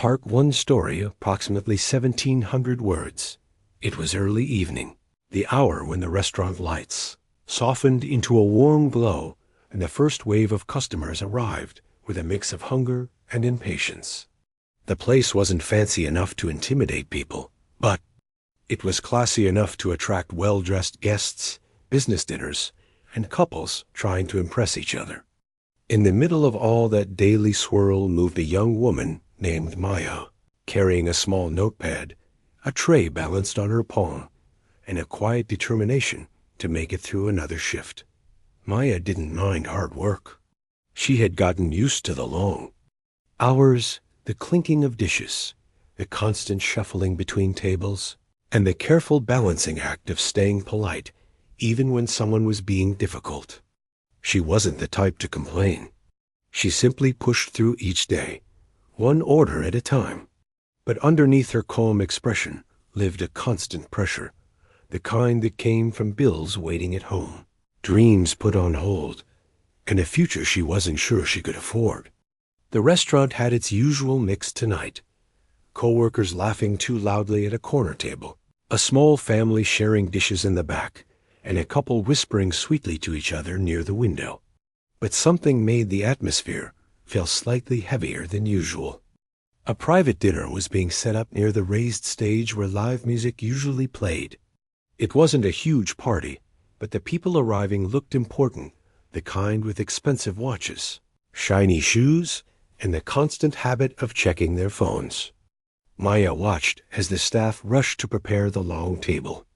Part 1 story, approximately 1,700 words. It was early evening, the hour when the restaurant lights softened into a warm glow, and the first wave of customers arrived with a mix of hunger and impatience. The place wasn't fancy enough to intimidate people, but it was classy enough to attract well-dressed guests, business dinners, and couples trying to impress each other. In the middle of all that daily swirl moved a young woman named Maya, carrying a small notepad, a tray balanced on her palm, and a quiet determination to make it through another shift. Maya didn't mind hard work. She had gotten used to the long hours, the clinking of dishes, the constant shuffling between tables, and the careful balancing act of staying polite even when someone was being difficult. She wasn't the type to complain. She simply pushed through each day, one order at a time. But underneath her calm expression lived a constant pressure, the kind that came from bills waiting at home, dreams put on hold, and a future she wasn't sure she could afford. The restaurant had its usual mix tonight. Co-workers laughing too loudly at a corner table, a small family sharing dishes in the back, and a couple whispering sweetly to each other near the window. But something made the atmosphere feel slightly heavier than usual. A private dinner was being set up near the raised stage where live music usually played. It wasn't a huge party, but the people arriving looked important, the kind with expensive watches, shiny shoes, and the constant habit of checking their phones. Maya watched as the staff rushed to prepare the long table.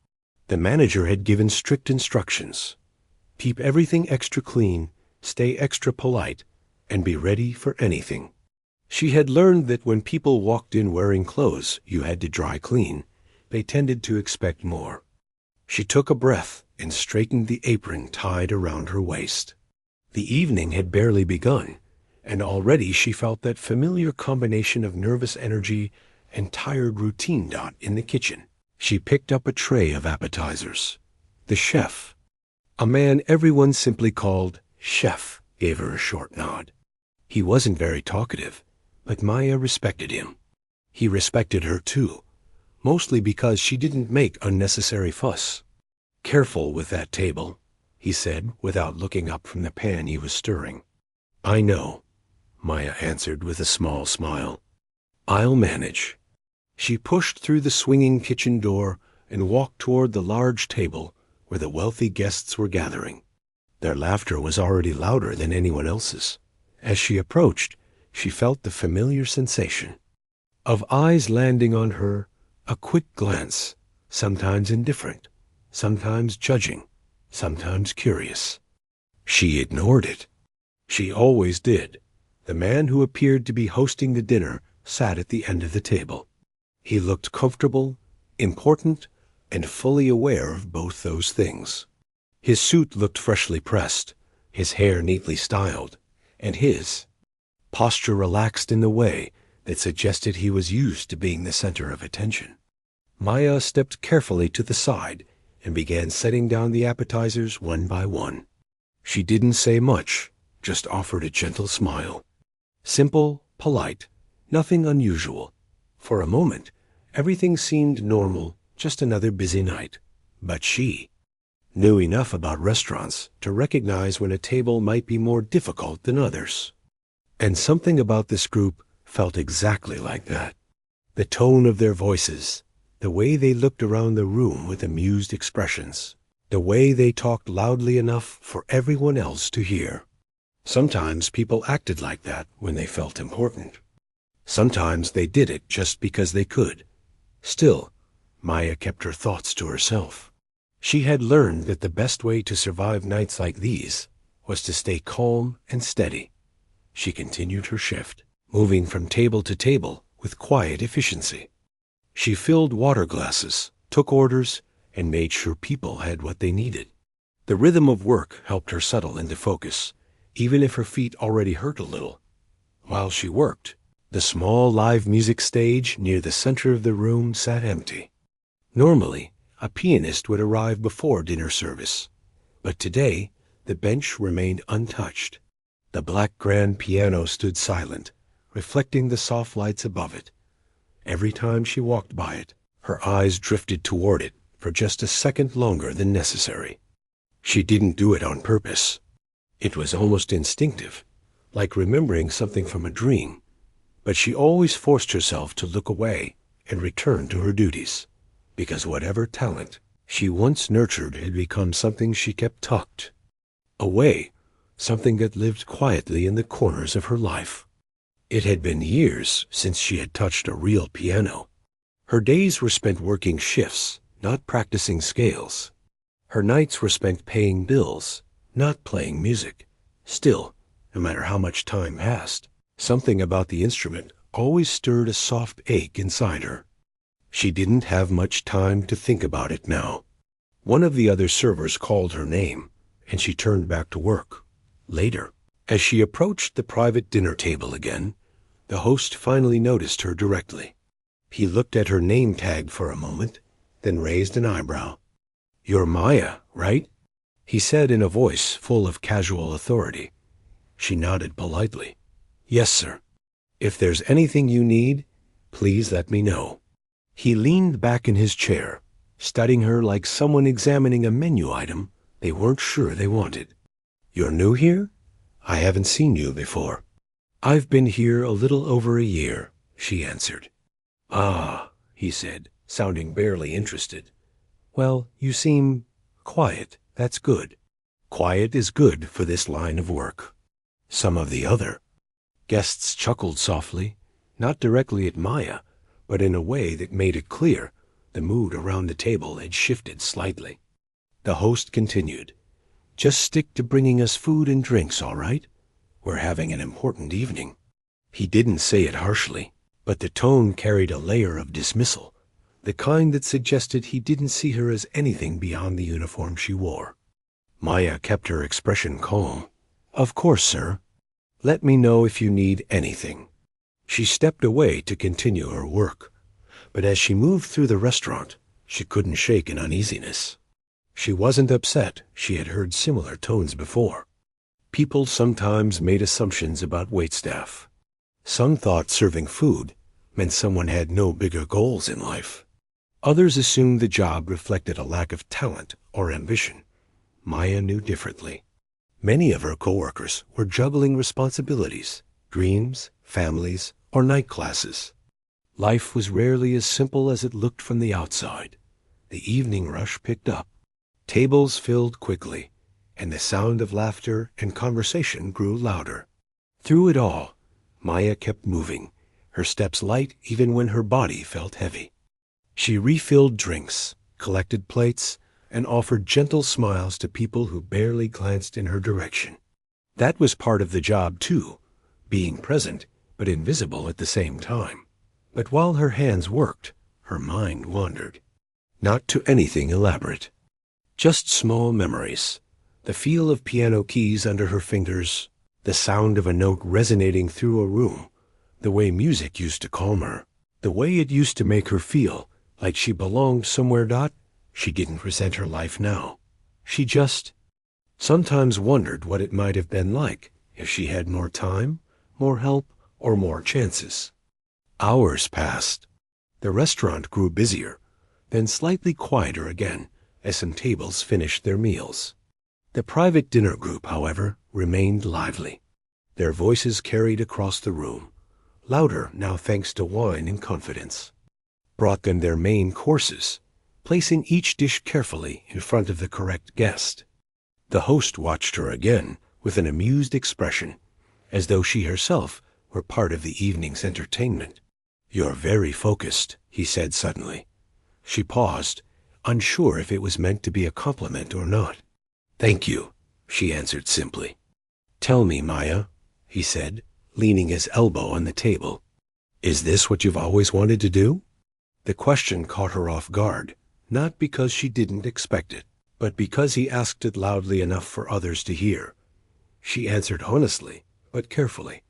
The manager had given strict instructions. Keep everything extra clean, stay extra polite, and be ready for anything. She had learned that when people walked in wearing clothes you had to dry clean, they tended to expect more. She took a breath and straightened the apron tied around her waist. The evening had barely begun, and already she felt that familiar combination of nervous energy and tired routine in the kitchen. She picked up a tray of appetizers. The chef, a man everyone simply called Chef, gave her a short nod. He wasn't very talkative, but Maya respected him. He respected her too, mostly because she didn't make unnecessary fuss. "Careful with that table," he said without looking up from the pan he was stirring. "I know," Maya answered with a small smile. "I'll manage." She pushed through the swinging kitchen door and walked toward the large table where the wealthy guests were gathering. Their laughter was already louder than anyone else's. As she approached, she felt the familiar sensation of eyes landing on her, a quick glance, sometimes indifferent, sometimes judging, sometimes curious. She ignored it. She always did. The man who appeared to be hosting the dinner sat at the end of the table. He looked comfortable, important, and fully aware of both those things. His suit looked freshly pressed, his hair neatly styled, and his posture relaxed in the way that suggested he was used to being the center of attention. Maya stepped carefully to the side and began setting down the appetizers one by one. She didn't say much, just offered a gentle smile. Simple, polite, nothing unusual. For a moment, everything seemed normal, just another busy night. But she knew enough about restaurants to recognize when a table might be more difficult than others. And something about this group felt exactly like that. The tone of their voices, the way they looked around the room with amused expressions, the way they talked loudly enough for everyone else to hear. Sometimes people acted like that when they felt important. Sometimes they did it just because they could. Still, Maya kept her thoughts to herself. She had learned that the best way to survive nights like these was to stay calm and steady. She continued her shift, moving from table to table with quiet efficiency. She filled water glasses, took orders, and made sure people had what they needed. The rhythm of work helped her settle into focus, even if her feet already hurt a little. While she worked, the small live music stage near the center of the room sat empty. Normally, a pianist would arrive before dinner service, but today the bench remained untouched. The black grand piano stood silent, reflecting the soft lights above it. Every time she walked by it, her eyes drifted toward it for just a second longer than necessary. She didn't do it on purpose. It was almost instinctive, like remembering something from a dream. But she always forced herself to look away and return to her duties, because whatever talent she once nurtured had become something she kept tucked away, something that lived quietly in the corners of her life. It had been years since she had touched a real piano. Her days were spent working shifts, not practicing scales. Her nights were spent paying bills, not playing music. Still, no matter how much time passed, something about the instrument always stirred a soft ache inside her. She didn't have much time to think about it now. One of the other servers called her name, and she turned back to work. Later, as she approached the private dinner table again, the host finally noticed her directly. He looked at her name tag for a moment, then raised an eyebrow. "You're Maya, right?" he said in a voice full of casual authority. She nodded politely. "Yes, sir. If there's anything you need, please let me know." He leaned back in his chair, studying her like someone examining a menu item they weren't sure they wanted. "You're new here? I haven't seen you before." "I've been here a little over a year," she answered. "Ah," he said, sounding barely interested. "Well, you seem quiet. That's good. Quiet is good for this line of work." Some of the other guests chuckled softly, not directly at Maya, but in a way that made it clear the mood around the table had shifted slightly. The host continued, "Just stick to bringing us food and drinks, all right? We're having an important evening." He didn't say it harshly, but the tone carried a layer of dismissal, the kind that suggested he didn't see her as anything beyond the uniform she wore. Maya kept her expression calm. "Of course, sir. Let me know if you need anything." She stepped away to continue her work, but as she moved through the restaurant, she couldn't shake an uneasiness. She wasn't upset. She had heard similar tones before. People sometimes made assumptions about waitstaff. Some thought serving food meant someone had no bigger goals in life. Others assumed the job reflected a lack of talent or ambition. Maya knew differently. Many of her coworkers were juggling responsibilities, dreams, families, or night classes. Life was rarely as simple as it looked from the outside. The evening rush picked up. Tables filled quickly, and the sound of laughter and conversation grew louder. Through it all, Maya kept moving, her steps light even when her body felt heavy. She refilled drinks, collected plates, and offered gentle smiles to people who barely glanced in her direction. That was part of the job, too, being present but invisible at the same time. But while her hands worked, her mind wandered. Not to anything elaborate. Just small memories. The feel of piano keys under her fingers, the sound of a note resonating through a room, the way music used to calm her, the way it used to make her feel like she belonged somewhere. She didn't resent her life now. She just sometimes wondered what it might have been like if she had more time, more help, or more chances. Hours passed. The restaurant grew busier, then slightly quieter again as some tables finished their meals. The private dinner group, however, remained lively. Their voices carried across the room, louder now thanks to wine and confidence. Brought them their main courses, placing each dish carefully in front of the correct guest. The host watched her again with an amused expression, as though she herself were part of the evening's entertainment. "You're very focused," he said suddenly. She paused, unsure if it was meant to be a compliment or not. "Thank you," she answered simply. "Tell me, Maya," he said, leaning his elbow on the table. "Is this what you've always wanted to do?" The question caught her off guard, not because she didn't expect it, but because he asked it loudly enough for others to hear. She answered honestly, but carefully.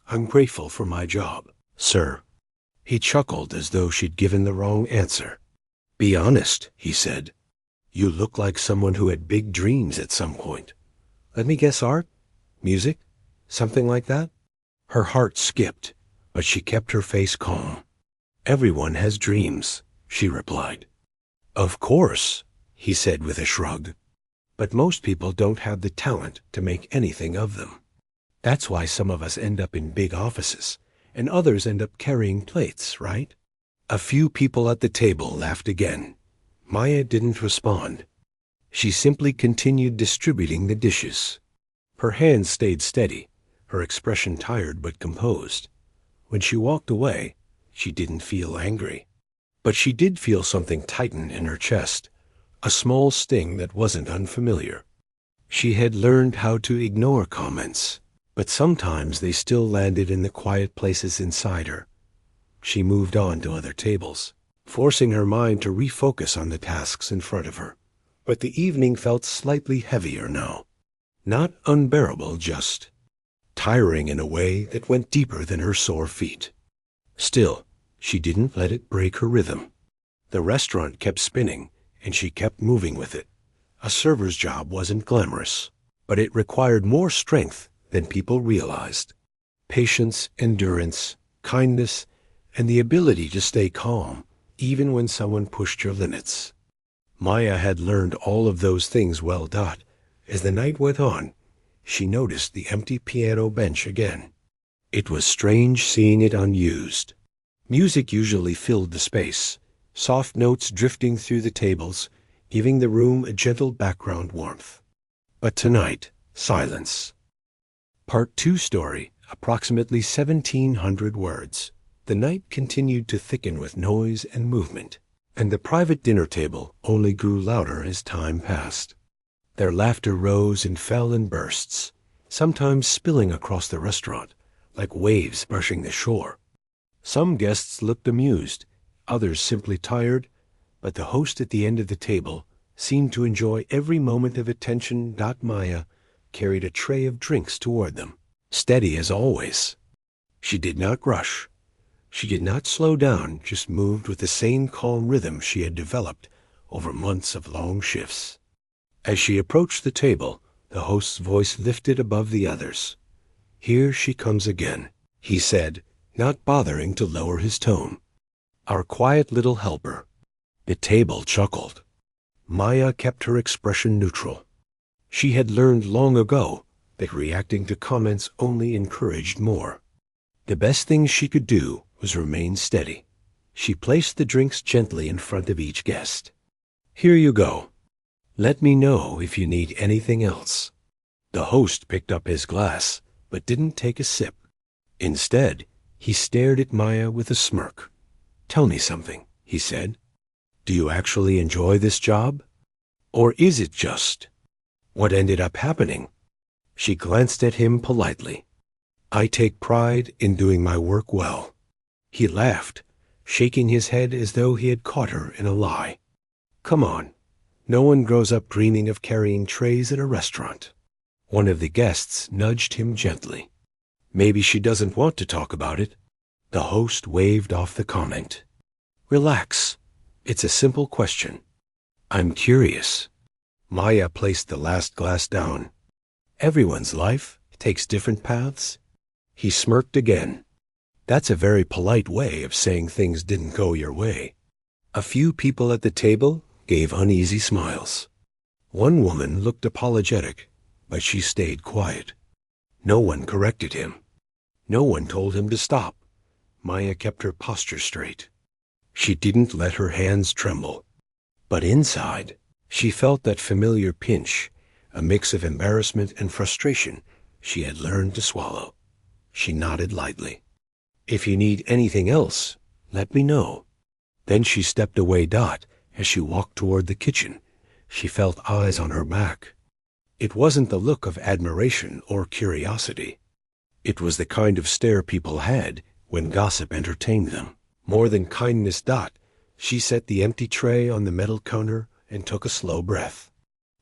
"I'm grateful for my job, sir." He chuckled as though she'd given the wrong answer. "Be honest," he said. "You look like someone who had big dreams at some point. Let me guess, art? Music? Something like that?" Her heart skipped, but she kept her face calm. "Everyone has dreams," she replied. "Of course," he said with a shrug. "But most people don't have the talent to make anything of them. That's why some of us end up in big offices, and others end up carrying plates, right?" A few people at the table laughed again. Maya didn't respond. She simply continued distributing the dishes. Her hands stayed steady, her expression tired but composed. When she walked away, she didn't feel angry. But she did feel something tighten in her chest, a small sting that wasn't unfamiliar. She had learned how to ignore comments, but sometimes they still landed in the quiet places inside her. She moved on to other tables, forcing her mind to refocus on the tasks in front of her. But the evening felt slightly heavier now. Not unbearable, just tiring in a way that went deeper than her sore feet. Still, she didn't let it break her rhythm. The restaurant kept spinning, and she kept moving with it. A server's job wasn't glamorous, but it required more strength than people realized. Patience, endurance, kindness, and the ability to stay calm, even when someone pushed your limits. Maya had learned all of those things well. As the night went on, she noticed the empty piano bench again. It was strange seeing it unused. Music usually filled the space, soft notes drifting through the tables, giving the room a gentle background warmth. But tonight, silence. Part 2 story, approximately 1,700 words. The night continued to thicken with noise and movement, and the private dinner table only grew louder as time passed. Their laughter rose and fell in bursts, sometimes spilling across the restaurant, like waves brushing the shore. Some guests looked amused, others simply tired, but the host at the end of the table seemed to enjoy every moment of attention. Maya carried a tray of drinks toward them, steady as always. She did not rush. She did not slow down, just moved with the same calm rhythm she had developed over months of long shifts. As she approached the table, the host's voice lifted above the others. "Here she comes again," he said, not bothering to lower his tone. "Our quiet little helper." The table chuckled. Maya kept her expression neutral. She had learned long ago that reacting to comments only encouraged more. The best thing she could do was remain steady. She placed the drinks gently in front of each guest. "Here you go. Let me know if you need anything else." The host picked up his glass, but didn't take a sip. Instead, he stared at Maya with a smirk. "Tell me something," he said. "Do you actually enjoy this job? Or is it just what ended up happening?" She glanced at him politely. "I take pride in doing my work well." He laughed, shaking his head as though he had caught her in a lie. "Come on. No one grows up dreaming of carrying trays at a restaurant." One of the guests nudged him gently. "Maybe she doesn't want to talk about it." The host waved off the comment. "Relax. It's a simple question." "I'm curious." Maya placed the last glass down. "Everyone's life takes different paths." He smirked again. "That's a very polite way of saying things didn't go your way." A few people at the table gave uneasy smiles. One woman looked apologetic, but she stayed quiet. No one corrected him. No one told him to stop. Maya kept her posture straight. She didn't let her hands tremble. But inside, she felt that familiar pinch, a mix of embarrassment and frustration she had learned to swallow. She nodded lightly. "If you need anything else, let me know." Then she stepped away. As she walked toward the kitchen, she felt eyes on her back. It wasn't the look of admiration or curiosity. It was the kind of stare people had when gossip entertained them. More than kindness. She set the empty tray on the metal counter and took a slow breath.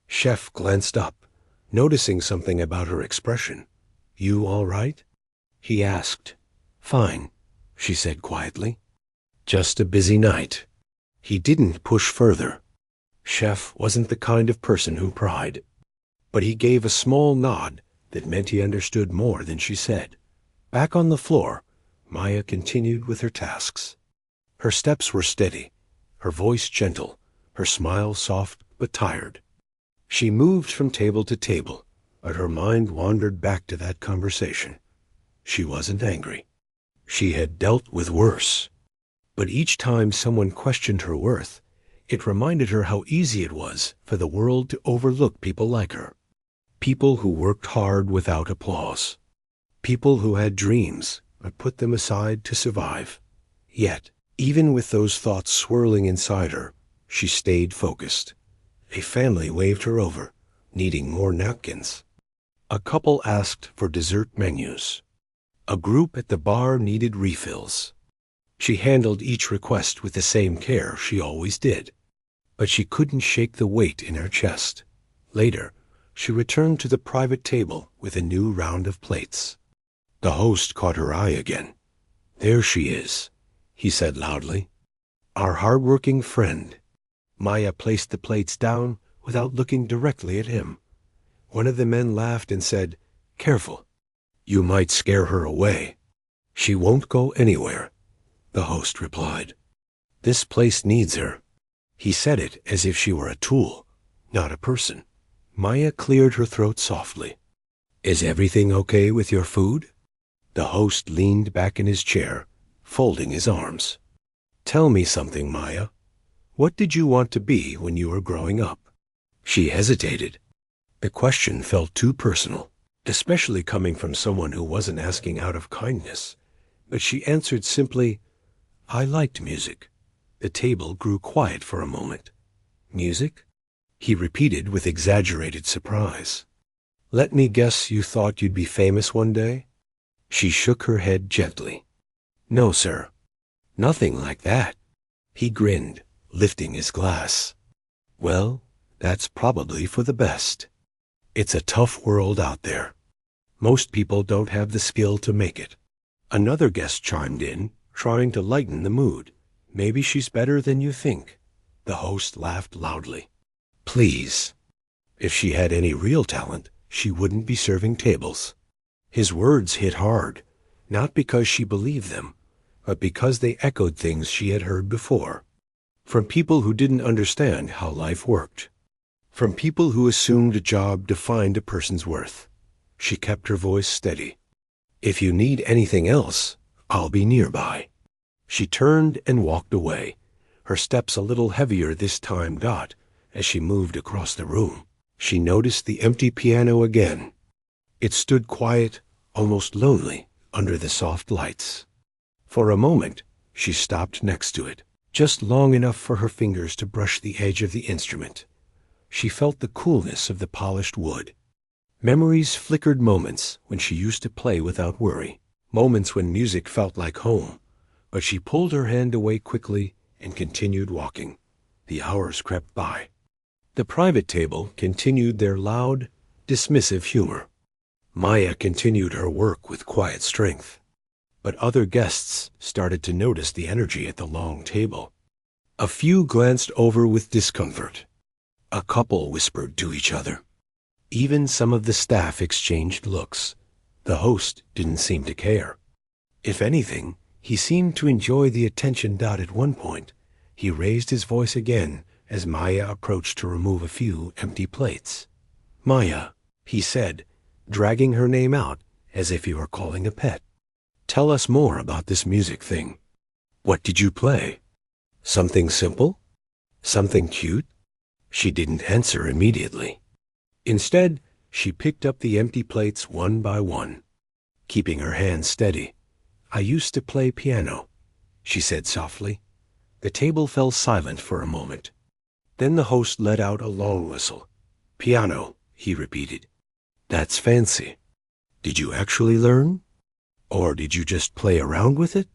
Chef glanced up, noticing something about her expression. "You all right?" he asked. "Fine," she said quietly. "Just a busy night." He didn't push further. Chef wasn't the kind of person who pried. But he gave a small nod that meant he understood more than she said. Back on the floor, Maya continued with her tasks. Her steps were steady, her voice gentle, her smile soft but tired. She moved from table to table, but her mind wandered back to that conversation. She wasn't angry. She had dealt with worse. But each time someone questioned her worth, it reminded her how easy it was for the world to overlook people like her. People who worked hard without applause. People who had dreams but put them aside to survive. Yet, even with those thoughts swirling inside her, she stayed focused. A family waved her over, needing more napkins. A couple asked for dessert menus. A group at the bar needed refills. She handled each request with the same care she always did. But she couldn't shake the weight in her chest. Later, she returned to the private table with a new round of plates. The host caught her eye again. "There she is," he said loudly. "Our hard-working friend." Maya placed the plates down without looking directly at him. One of the men laughed and said, "Careful. You might scare her away." "She won't go anywhere," the host replied. "This place needs her." He said it as if she were a tool, not a person. Maya cleared her throat softly. "Is everything okay with your food?" The host leaned back in his chair, folding his arms. "Tell me something, Maya. What did you want to be when you were growing up?" She hesitated. The question felt too personal, especially coming from someone who wasn't asking out of kindness. But she answered simply, "I liked music." The table grew quiet for a moment. "Music?" he repeated with exaggerated surprise. "Let me guess you thought you'd be famous one day?" She shook her head gently. "No, sir. Nothing like that." He grinned, lifting his glass. "Well, that's probably for the best. It's a tough world out there. Most people don't have the skill to make it." Another guest chimed in, trying to lighten the mood. "Maybe she's better than you think." The host laughed loudly. "Please. If she had any real talent, she wouldn't be serving tables." His words hit hard, not because she believed them, but because they echoed things she had heard before. From people who didn't understand how life worked. From people who assumed a job defined a person's worth. She kept her voice steady. "If you need anything else, I'll be nearby." She turned and walked away, her steps a little heavier this time as she moved across the room. She noticed the empty piano again. It stood quiet, almost lonely, under the soft lights. For a moment, she stopped next to it, just long enough for her fingers to brush the edge of the instrument. She felt the coolness of the polished wood. Memories flickered, moments when she used to play without worry, moments when music felt like home. But she pulled her hand away quickly and continued walking. The hours crept by. The private table continued their loud, dismissive humor. Maya continued her work with quiet strength. But other guests started to notice the energy at the long table. A few glanced over with discomfort. A couple whispered to each other. Even some of the staff exchanged looks. The host didn't seem to care. If anything, he seemed to enjoy the attention. At one point, he raised his voice again as Maya approached to remove a few empty plates. "Maya," he said, dragging her name out as if he were calling a pet. "Tell us more about this music thing. What did you play? Something simple? Something cute?" She didn't answer immediately. Instead, she picked up the empty plates one by one, keeping her hands steady. "I used to play piano," she said softly. The table fell silent for a moment. Then the host let out a long whistle. "Piano," he repeated. "That's fancy. Did you actually learn? Or did you just play around with it?"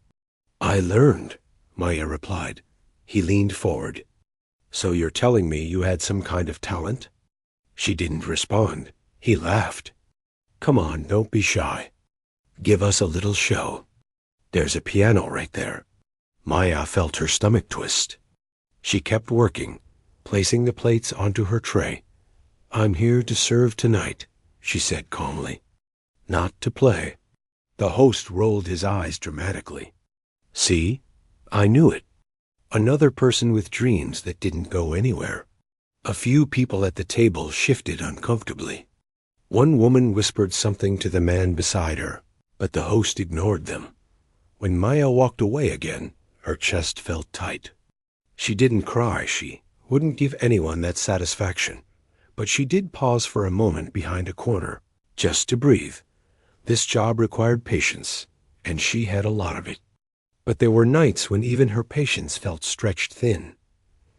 "I learned," Maya replied. He leaned forward. "So you're telling me you had some kind of talent?" She didn't respond. He laughed. "Come on, don't be shy. Give us a little show. There's a piano right there." Maya felt her stomach twist. She kept working, placing the plates onto her tray. "I'm here to serve tonight," she said calmly. "Not to play." The host rolled his eyes dramatically. See? I knew it. Another person with dreams that didn't go anywhere. A few people at the table shifted uncomfortably. One woman whispered something to the man beside her, but the host ignored them. When Maya walked away again, her chest felt tight. She didn't cry, she wouldn't give anyone that satisfaction, but she did pause for a moment behind a corner, just to breathe. This job required patience, and she had a lot of it. But there were nights when even her patience felt stretched thin.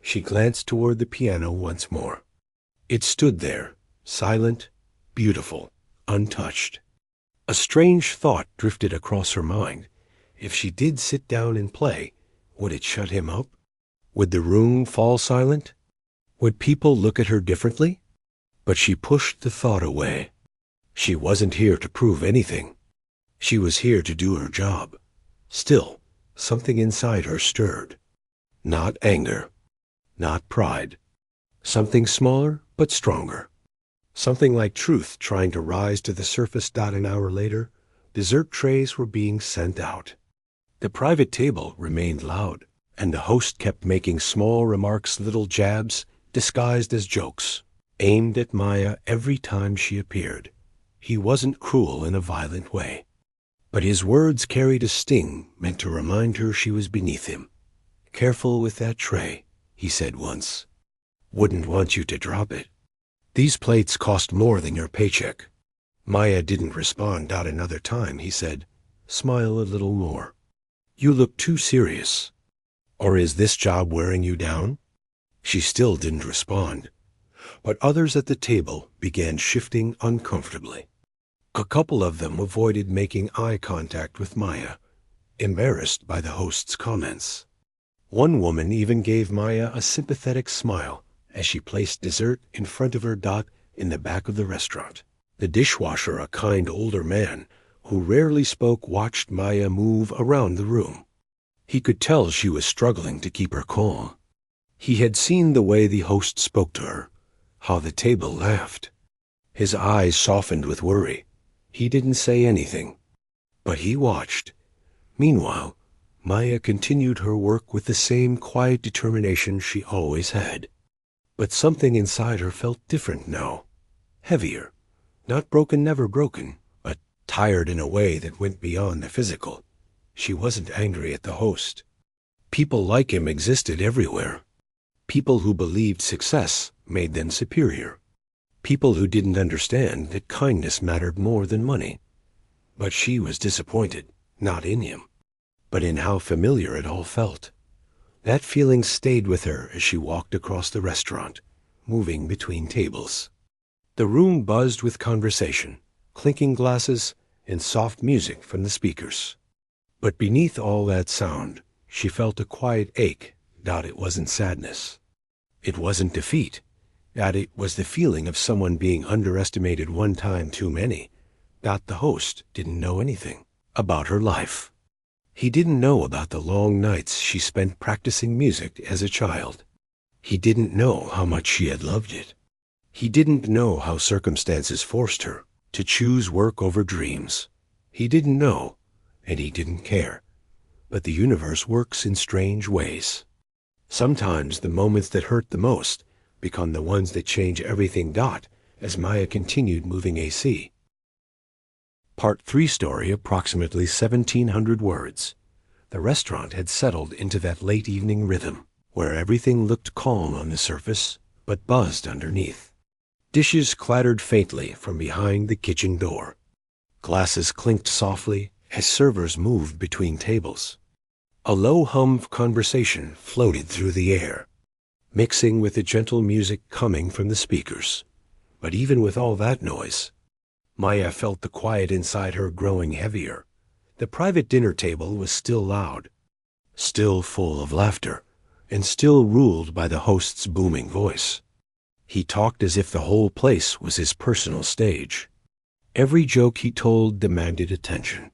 She glanced toward the piano once more. It stood there, silent, beautiful, untouched. A strange thought drifted across her mind. If she did sit down and play, would it shut him up? Would the room fall silent? Would people look at her differently? But she pushed the thought away. She wasn't here to prove anything. She was here to do her job. Still, something inside her stirred. Not anger, not pride. Something smaller but stronger. Something like truth trying to rise to the surface. An hour later, dessert trays were being sent out. The private table remained loud, and the host kept making small remarks, little jabs, disguised as jokes, aimed at Maya every time she appeared. He wasn't cruel in a violent way, but his words carried a sting meant to remind her she was beneath him. "Careful with that tray," he said once. "Wouldn't want you to drop it. These plates cost more than your paycheck." Maya didn't respond. Another time, he said, "Smile a little more. You look too serious. Or is this job wearing you down?" She still didn't respond, but others at the table began shifting uncomfortably. A couple of them avoided making eye contact with Maya, embarrassed by the host's comments. One woman even gave Maya a sympathetic smile as she placed dessert in front of her. In the back of the restaurant, the dishwasher, a kind older man who rarely spoke, watched Maya move around the room. He could tell she was struggling to keep her calm. He had seen the way the host spoke to her, how the table laughed. His eyes softened with worry. He didn't say anything, but he watched. Meanwhile, Maya continued her work with the same quiet determination she always had. But something inside her felt different now. Heavier. Not broken, never broken, but tired in a way that went beyond the physical. She wasn't angry at the host. People like him existed everywhere. People who believed success made them superior. People who didn't understand that kindness mattered more than money. But she was disappointed, not in him, but in how familiar it all felt. That feeling stayed with her as she walked across the restaurant, moving between tables. The room buzzed with conversation, clinking glasses, and soft music from the speakers. But beneath all that sound, she felt a quiet ache. It wasn't sadness. It wasn't defeat. It was the feeling of someone being underestimated one time too many. The host didn't know anything about her life. He didn't know about the long nights she spent practicing music as a child. He didn't know how much she had loved it. He didn't know how circumstances forced her to choose work over dreams. He didn't know, and he didn't care. But the universe works in strange ways. Sometimes the moments that hurt the most become the ones that change everything. As Maya continued moving AC. Part 3 story, approximately 1,700 words. The restaurant had settled into that late evening rhythm, where everything looked calm on the surface, but buzzed underneath. Dishes clattered faintly from behind the kitchen door. Glasses clinked softly as servers moved between tables. A low hum of conversation floated through the air, mixing with the gentle music coming from the speakers. But even with all that noise, Maya felt the quiet inside her growing heavier. The private dinner table was still loud, still full of laughter, and still ruled by the host's booming voice. He talked as if the whole place was his personal stage. Every joke he told demanded attention.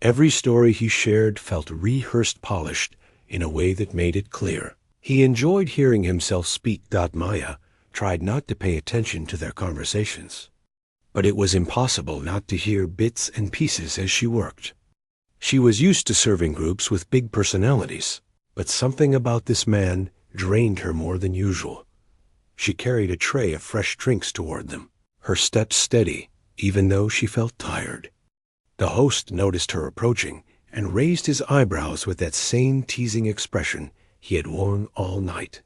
Every story he shared felt rehearsed, polished, in a way that made it clear. He enjoyed hearing himself speak. Maya tried not to pay attention to their conversations. but it was impossible not to hear bits and pieces as she worked. She was used to serving groups with big personalities, but something about this man drained her more than usual. She carried a tray of fresh drinks toward them, her steps steady, even though she felt tired. The host noticed her approaching and raised his eyebrows with that same teasing expression he had worn all night.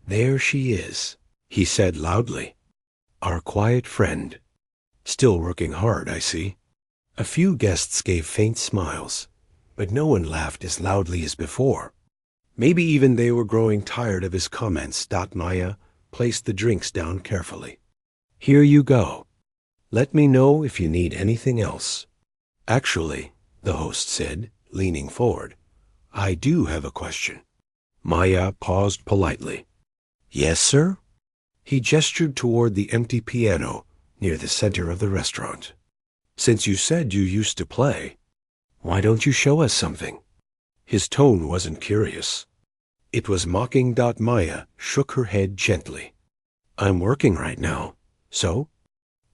"There she is," he said loudly. "Our quiet friend. Still working hard, I see." A few guests gave faint smiles, but no one laughed as loudly as before. Maybe even they were growing tired of his comments. Maya placed the drinks down carefully. "Here you go. Let me know if you need anything else." "Actually," the host said, leaning forward, "I do have a question." Maya paused politely. "Yes, sir?" He gestured toward the empty piano near the center of the restaurant. "Since you said you used to play, why don't you show us something?" His tone wasn't curious. It was mocking. Maya shook her head gently. "I'm working right now, so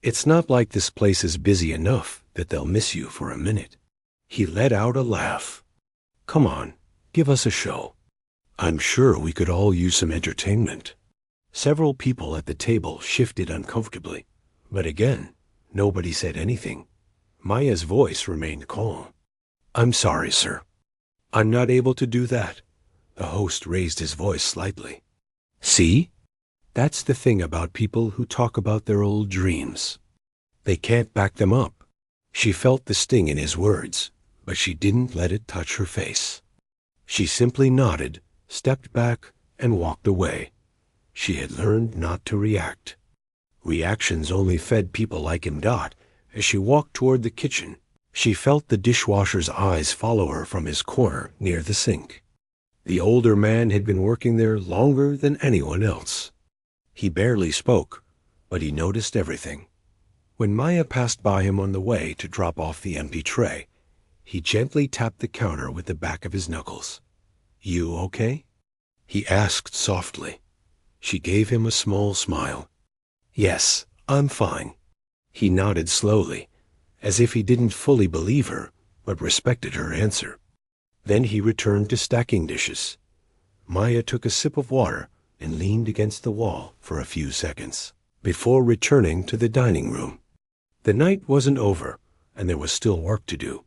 it's not like this place is busy enough that they'll miss you for a minute." He let out a laugh. "Come on, give us a show. I'm sure we could all use some entertainment." Several people at the table shifted uncomfortably, but again, nobody said anything. Maya's voice remained calm. "I'm sorry, sir. I'm not able to do that." The host raised his voice slightly. "See? That's the thing about people who talk about their old dreams. They can't back them up." She felt the sting in his words, but she didn't let it touch her face. She simply nodded, stepped back, and walked away. She had learned not to react. Reactions only fed people like him. As she walked toward the kitchen, she felt the dishwasher's eyes follow her from his corner near the sink. The older man had been working there longer than anyone else. He barely spoke, but he noticed everything. When Maya passed by him on the way to drop off the empty tray, he gently tapped the counter with the back of his knuckles. "You okay?" he asked softly. She gave him a small smile. "Yes, I'm fine." He nodded slowly, as if he didn't fully believe her, but respected her answer. Then he returned to stacking dishes. Maya took a sip of water and leaned against the wall for a few seconds before returning to the dining room. The night wasn't over, and there was still work to do,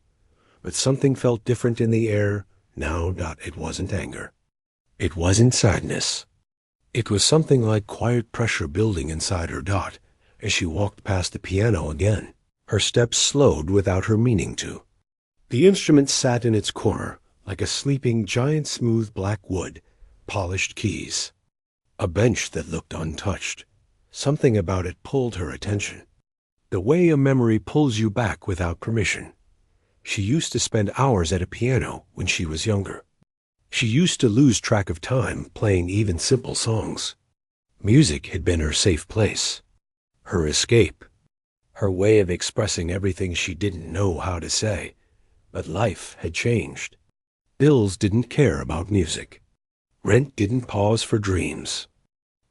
but something felt different in the air now. It wasn't anger. It wasn't sadness. It was something like quiet pressure building inside her. As she walked past the piano again, her steps slowed without her meaning to. The instrument sat in its corner like a sleeping giant, smooth black wood, polished keys. A bench that looked untouched. Something about it pulled her attention. The way a memory pulls you back without permission. She used to spend hours at a piano when she was younger. She used to lose track of time playing even simple songs. Music had been her safe place, her escape, her way of expressing everything she didn't know how to say. But life had changed. Bills didn't care about music. Rent didn't pause for dreams.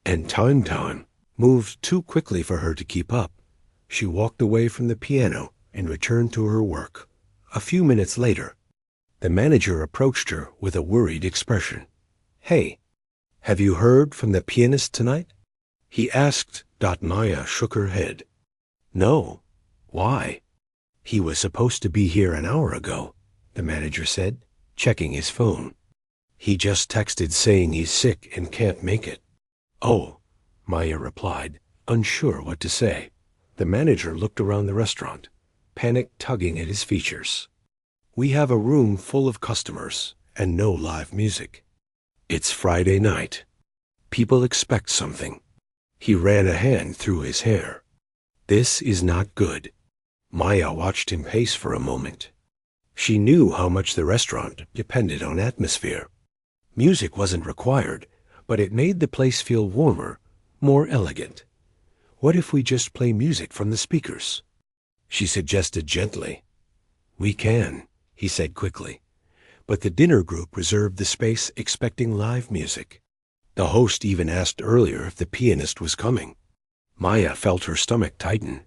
And time moved too quickly for her to keep up. She walked away from the piano and returned to her work. A few minutes later, the manager approached her with a worried expression. "Hey, have you heard from the pianist tonight?" he asked. Maya shook her head. "No. Why?" "He was supposed to be here an hour ago," the manager said, checking his phone. "He just texted saying he's sick and can't make it." "Oh," Maya replied, unsure what to say. The manager looked around the restaurant, panic tugging at his features. "We have a room full of customers and no live music. It's Friday night. People expect something." He ran a hand through his hair. "This is not good." Maya watched him pace for a moment. She knew how much the restaurant depended on atmosphere. Music wasn't required, but it made the place feel warmer, more elegant. "What if we just play music from the speakers?" she suggested gently. "We can," he said quickly. But the dinner group reserved the space expecting live music. The host even asked earlier if the pianist was coming. Maya felt her stomach tighten.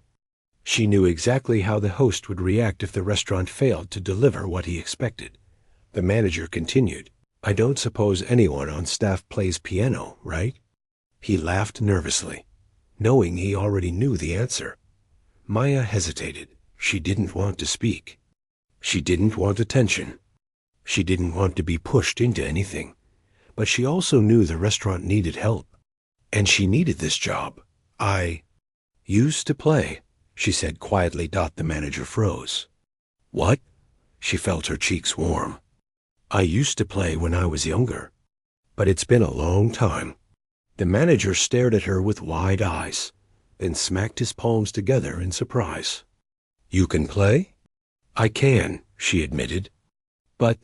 She knew exactly how the host would react if the restaurant failed to deliver what he expected. The manager continued, "I don't suppose anyone on staff plays piano, right?" He laughed nervously, knowing he already knew the answer. Maya hesitated. She didn't want to speak. She didn't want attention. She didn't want to be pushed into anything. But she also knew the restaurant needed help. And she needed this job. "I used to play," she said quietly. The manager froze. "What?" She felt her cheeks warm. "I used to play when I was younger. But it's been a long time." The manager stared at her with wide eyes, then smacked his palms together in surprise. "You can play?" "I can," she admitted. But,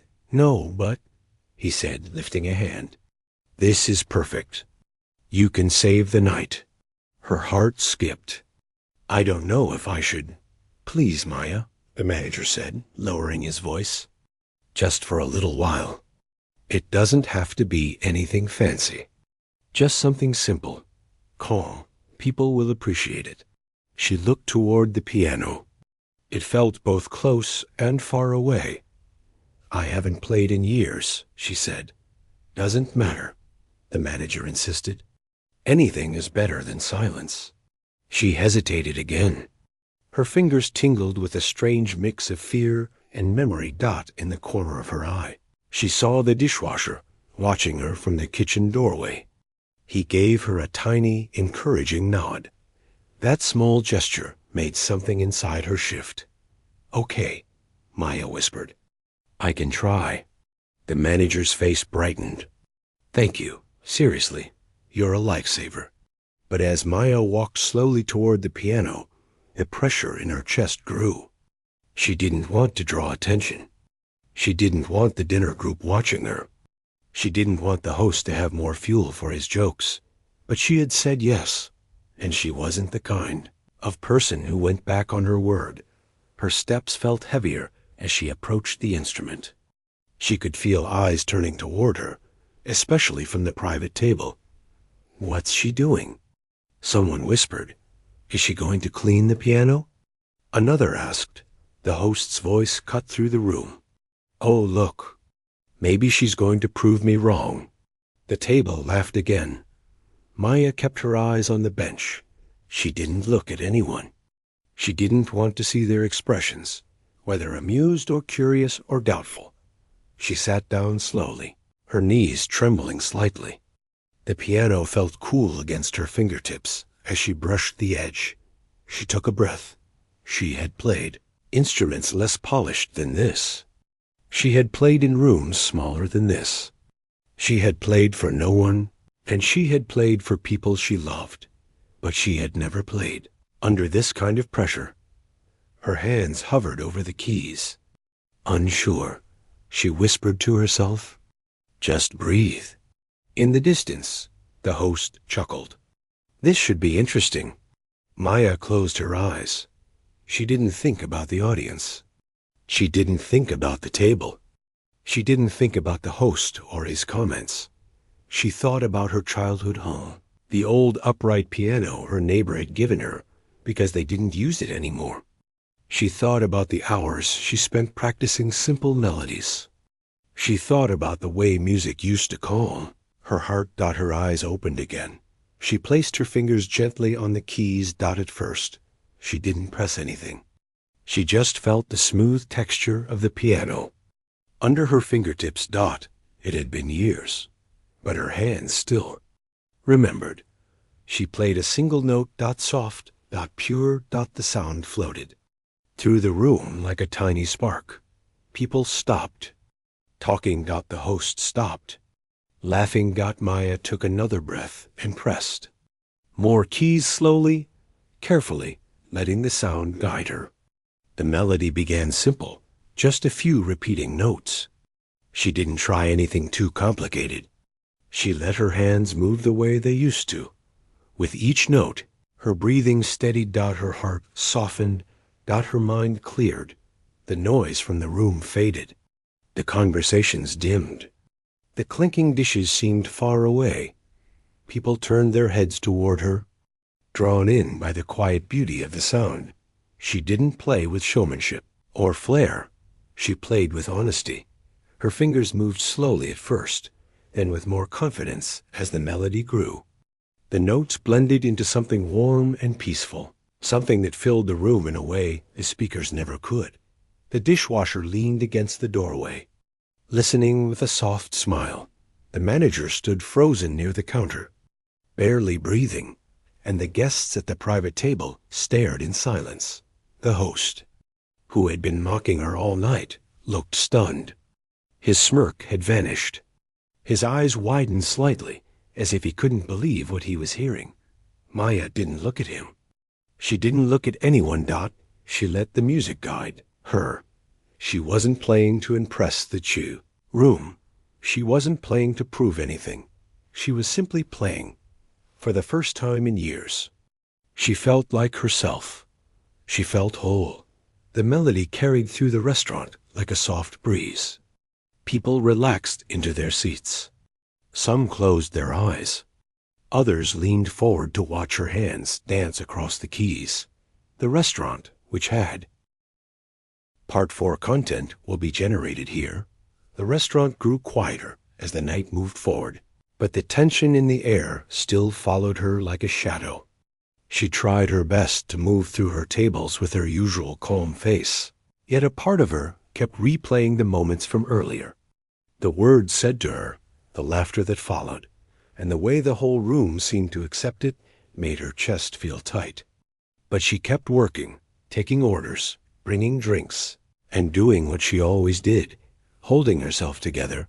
he said, lifting a hand. "This is perfect. You can save the night." Her heart skipped. "I don't know if I should." "Please, Maya," the manager said, lowering his voice. "Just for a little while. It doesn't have to be anything fancy. Just something simple, calm. People will appreciate it." She looked toward the piano. It felt both close and far away. "I haven't played in years," she said. "Doesn't matter," the manager insisted. "Anything is better than silence." She hesitated again. Her fingers tingled with a strange mix of fear and memory. In the corner of her eye, she saw the dishwasher watching her from the kitchen doorway. He gave her a tiny, encouraging nod. That small gesture made something inside her shift. "Okay," Maya whispered. "I can try." The manager's face brightened. "Thank you. Seriously, you're a lifesaver." But as Maya walked slowly toward the piano, the pressure in her chest grew. She didn't want to draw attention. She didn't want the dinner group watching her. She didn't want the host to have more fuel for his jokes. But she had said yes, and she wasn't the kind of person who went back on her word. Her steps felt heavier as she approached the instrument. She could feel eyes turning toward her, especially from the private table. "What's she doing?" Someone whispered. "Is she going to clean the piano?" Another asked. The host's voice cut through the room. "Oh, look. Maybe she's going to prove me wrong." The table laughed again. Maya kept her eyes on the bench. She didn't look at anyone. She didn't want to see their expressions, whether amused or curious or doubtful. She sat down slowly, her knees trembling slightly. The piano felt cool against her fingertips as she brushed the edge. She took a breath. She had played instruments less polished than this. She had played in rooms smaller than this. She had played for no one, and she had played for people she loved. But she had never played under this kind of pressure. Her hands hovered over the keys. Unsure, she whispered to herself, "Just breathe." In the distance, the host chuckled. "This should be interesting." Maya closed her eyes. She didn't think about the audience. She didn't think about the table. She didn't think about the host or his comments. She thought about her childhood home, the old upright piano her neighbor had given her because they didn't use it anymore. She thought about the hours she spent practicing simple melodies. She thought about the way music used to calm. Her heart. Her eyes opened again. She placed her fingers gently on the keys. At first, she didn't press anything. She just felt the smooth texture of the piano. Under her fingertips. It had been years, but her hands still remembered. She played a single note. Soft. Pure. The sound floated through the room like a tiny spark. People stopped. Talking. The host stopped. Laughing. Maya took another breath and pressed. More keys slowly, carefully, letting the sound guide her. The melody began simple, just a few repeating notes. She didn't try anything too complicated. She let her hands move the way they used to. With each note, her breathing steadied. Her heart softened. Her mind cleared. The noise from the room faded. The conversations dimmed. The clinking dishes seemed far away. People turned their heads toward her, drawn in by the quiet beauty of the sound. She didn't play with showmanship or flair. She played with honesty. Her fingers moved slowly at first, then with more confidence as the melody grew. The notes blended into something warm and peaceful, something that filled the room in a way the speakers never could. The dishwasher leaned against the doorway, listening with a soft smile. The manager stood frozen near the counter, barely breathing, and the guests at the private table stared in silence. The host, who had been mocking her all night, looked stunned. His smirk had vanished. His eyes widened slightly, as if he couldn't believe what he was hearing. Maya didn't look at him. She didn't look at anyone, Dot. She let the music guide her. She wasn't playing to impress the room. She wasn't playing to prove anything. She was simply playing. For the first time in years, she felt like herself. She felt whole. The melody carried through the restaurant like a soft breeze. People relaxed into their seats. Some closed their eyes. Others leaned forward to watch her hands dance across the keys. The restaurant, which had Part 4 content will be generated here. The restaurant grew quieter as the night moved forward, but the tension in the air still followed her like a shadow. She tried her best to move through her tables with her usual calm face, yet a part of her kept replaying the moments from earlier. The words said to her, the laughter that followed, and the way the whole room seemed to accept it made her chest feel tight. But she kept working, taking orders, bringing drinks, and doing what she always did, holding herself together.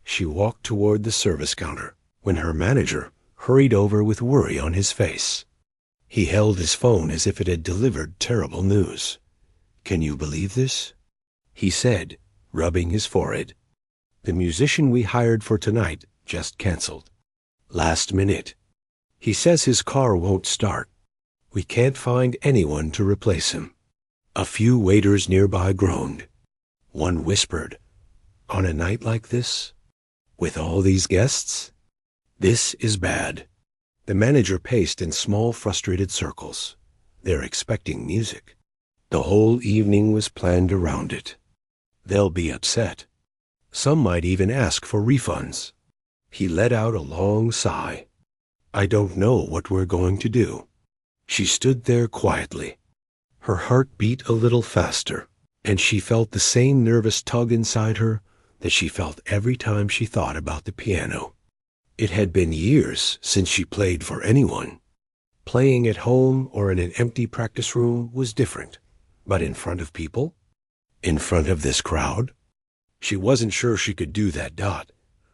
She walked toward the service counter when her manager hurried over with worry on his face. He held his phone as if it had delivered terrible news. "Can you believe this?" he said, rubbing his forehead. "The musician we hired for tonight just canceled. Last minute. He says his car won't start. We can't find anyone to replace him." A few waiters nearby groaned. One whispered, "On a night like this? With all these guests? This is bad." The manager paced in small, frustrated circles. They're expecting music. The whole evening was planned around it. They'll be upset. Some might even ask for refunds. He let out a long sigh. "I don't know what we're going to do." She stood there quietly. Her heart beat a little faster, and she felt the same nervous tug inside her that she felt every time she thought about the piano. It had been years since she played for anyone. Playing at home or in an empty practice room was different, but in front of people? In front of this crowd? She wasn't sure she could do that, Dot.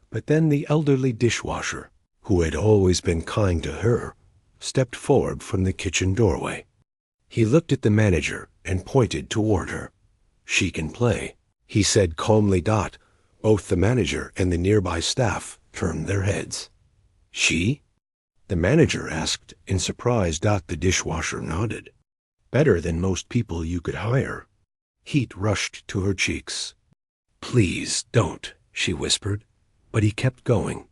But then the elderly dishwasher, who had always been kind to her, stepped forward from the kitchen doorway. He looked at the manager and pointed toward her. "She can play," he said calmly. Dot, both the manager and the nearby staff turned their heads. "She?" the manager asked in surprise. Dot, the dishwasher, nodded. "Better than most people you could hire." Heat rushed to her cheeks. "Please don't," she whispered, but he kept going.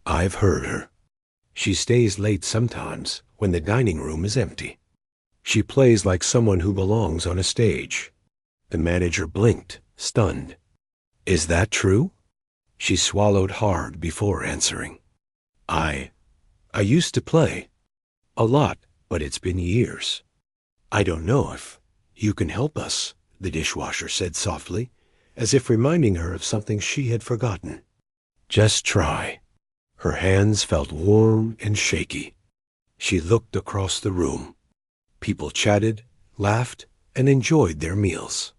"I've heard her. She stays late sometimes when the dining room is empty. She plays like someone who belongs on a stage." The manager blinked, stunned. "Is that true?" She swallowed hard before answering. I used to play. A lot, but it's been years. I don't know if you can help us," the dishwasher said softly, as if reminding her of something she had forgotten. "Just try." Her hands felt warm and shaky. She looked across the room. People chatted, laughed, and enjoyed their meals.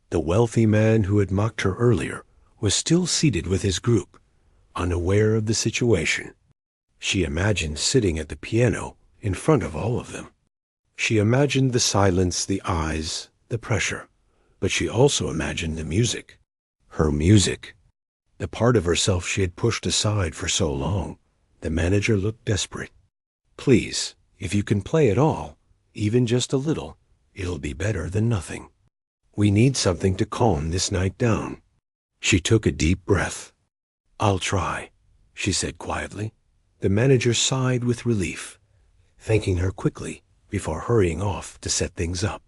The wealthy man who had mocked her earlier was still seated with his group, unaware of the situation. She imagined sitting at the piano in front of all of them. She imagined the silence, the eyes, the pressure, but she also imagined the music. Her music. The part of herself she had pushed aside for so long. The manager looked desperate. "Please, if you can play at all, even just a little, it'll be better than nothing. We need something to calm this night down." She took a deep breath. "I'll try," she said quietly. The manager sighed with relief, thanking her quickly before hurrying off to set things up.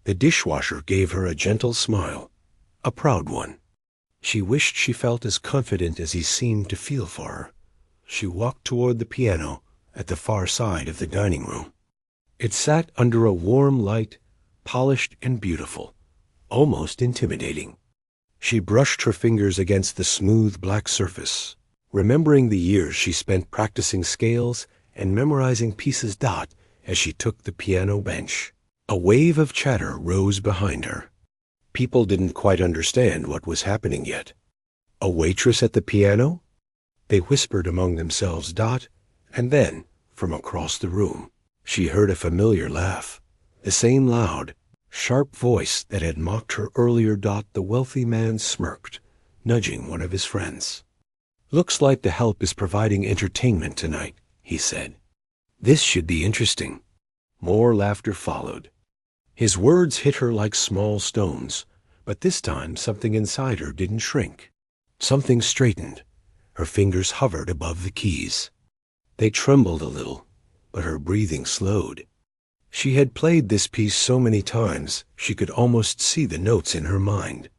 The dishwasher gave her a gentle smile, a proud one. She wished she felt as confident as he seemed to feel for her. She walked toward the piano at the far side of the dining room. It sat under a warm light, polished and beautiful, almost intimidating. She brushed her fingers against the smooth black surface, remembering the years she spent practicing scales and memorizing pieces as she took the piano bench. A wave of chatter rose behind her. People didn't quite understand what was happening yet. A waitress at the piano? They whispered among themselves, and then, from across the room, she heard a familiar laugh, the same loud, sharp voice that had mocked her earlier. The wealthy man smirked, nudging one of his friends. "Looks like the help is providing entertainment tonight," he said. "This should be interesting." More laughter followed. His words hit her like small stones, but this time something inside her didn't shrink. Something straightened. Her fingers hovered above the keys. They trembled a little, but her breathing slowed. She had played this piece so many times she could almost see the notes in her mind.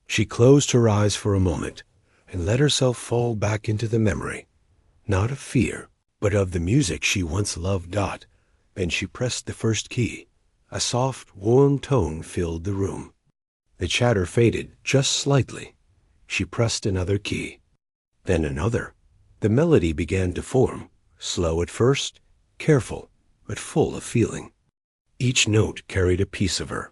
She closed her eyes for a moment and let herself fall back into the memory, not of fear, but of the music she once loved. Then she pressed the first key. A soft, warm tone filled the room. The chatter faded just slightly. She pressed another key, then another. The melody began to form, slow at first, careful, but full of feeling. Each note carried a piece of her,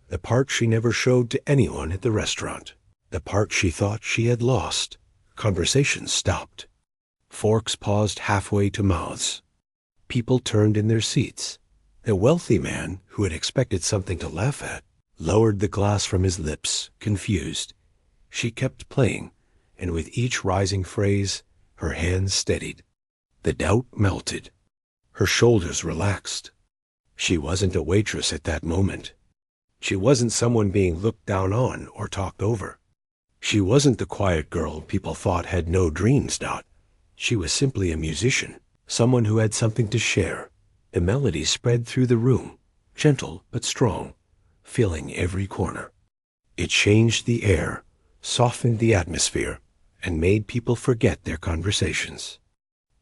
the part she never showed to anyone at the restaurant, the part she thought she had lost. Conversations stopped. Forks paused halfway to mouths. People turned in their seats. The wealthy man, who had expected something to laugh at, lowered the glass from his lips, confused. She kept playing, and with each rising phrase, her hands steadied. The doubt melted. Her shoulders relaxed. She wasn't a waitress at that moment. She wasn't someone being looked down on or talked over. She wasn't the quiet girl people thought had no dreams. She was simply a musician, someone who had something to share. The melody spread through the room, gentle but strong, filling every corner. It changed the air, softened the atmosphere, and made people forget their conversations.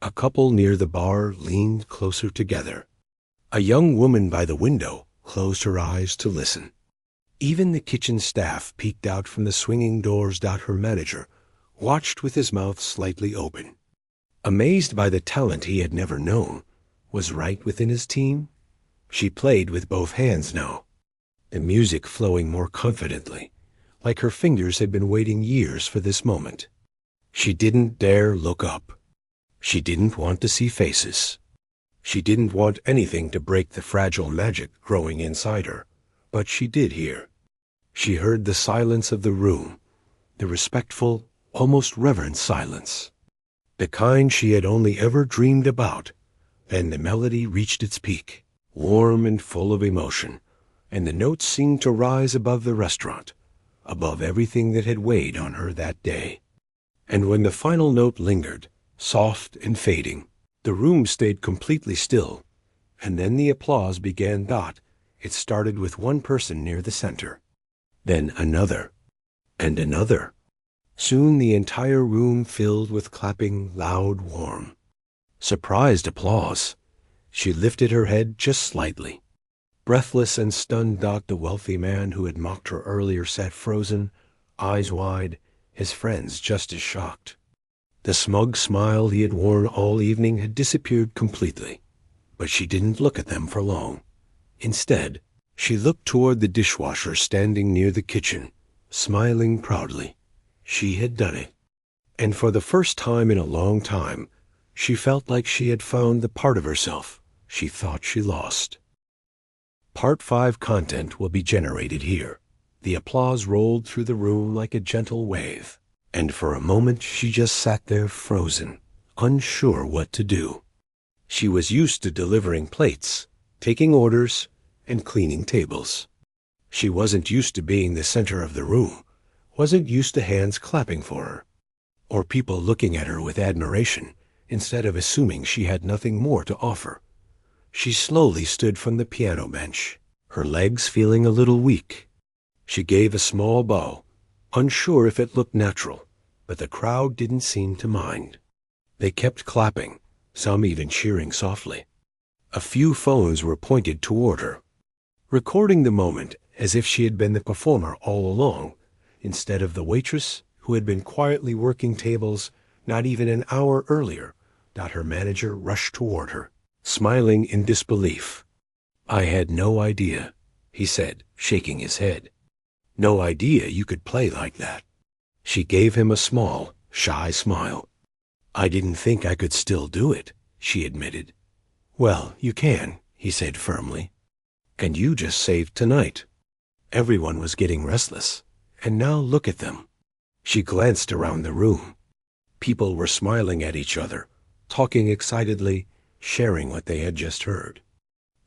A couple near the bar leaned closer together. A young woman by the window closed her eyes to listen. Even the kitchen staff peeked out from the swinging doors. Her manager watched with his mouth slightly open. Amazed by the talent he had never known was right within his team. She played with both hands now, the music flowing more confidently, like her fingers had been waiting years for this moment. She didn't dare look up. She didn't want to see faces. She didn't want anything to break the fragile magic growing inside her, but she did hear. She heard the silence of the room, the respectful, almost reverent silence, the kind she had only ever dreamed about. Then the melody reached its peak, warm and full of emotion, and the notes seemed to rise above the restaurant, above everything that had weighed on her that day. And when the final note lingered, soft and fading, the room stayed completely still, and then the applause began. It started with one person near the center, then another, and another. Soon the entire room filled with clapping, loud, warm. Surprised applause. She lifted her head just slightly. Breathless and stunned. The wealthy man who had mocked her earlier sat frozen, eyes wide, his friends just as shocked. The smug smile he had worn all evening had disappeared completely, but she didn't look at them for long. Instead, she looked toward the dishwasher standing near the kitchen, smiling proudly. She had done it, and for the first time in a long time, she felt like she had found the part of herself she thought she lost. Part 5 content will be generated here. The applause rolled through the room like a gentle wave, and for a moment she just sat there frozen, unsure what to do. She was used to delivering plates, taking orders, and cleaning tables. She wasn't used to being the center of the room, wasn't used to hands clapping for her, or people looking at her with admiration instead of assuming she had nothing more to offer. She slowly stood from the piano bench. her legs feeling a little weak. She gave a small bow, unsure if it looked natural, but the crowd didn't seem to mind. They kept clapping, some even cheering softly. A few phones were pointed toward her, recording the moment as if she had been the performer all along, instead of the waitress who had been quietly working tables not even an hour earlier. Her manager rushed toward her, smiling in disbelief. "I had no idea," he said, shaking his head. "No idea you could play like that." She gave him a small, shy smile. "I didn't think I could still do it," she admitted. "Well, you can," he said firmly. "And you just saved tonight." Everyone was getting restless, and now look at them. She glanced around the room. People were smiling at each other, talking excitedly, sharing what they had just heard.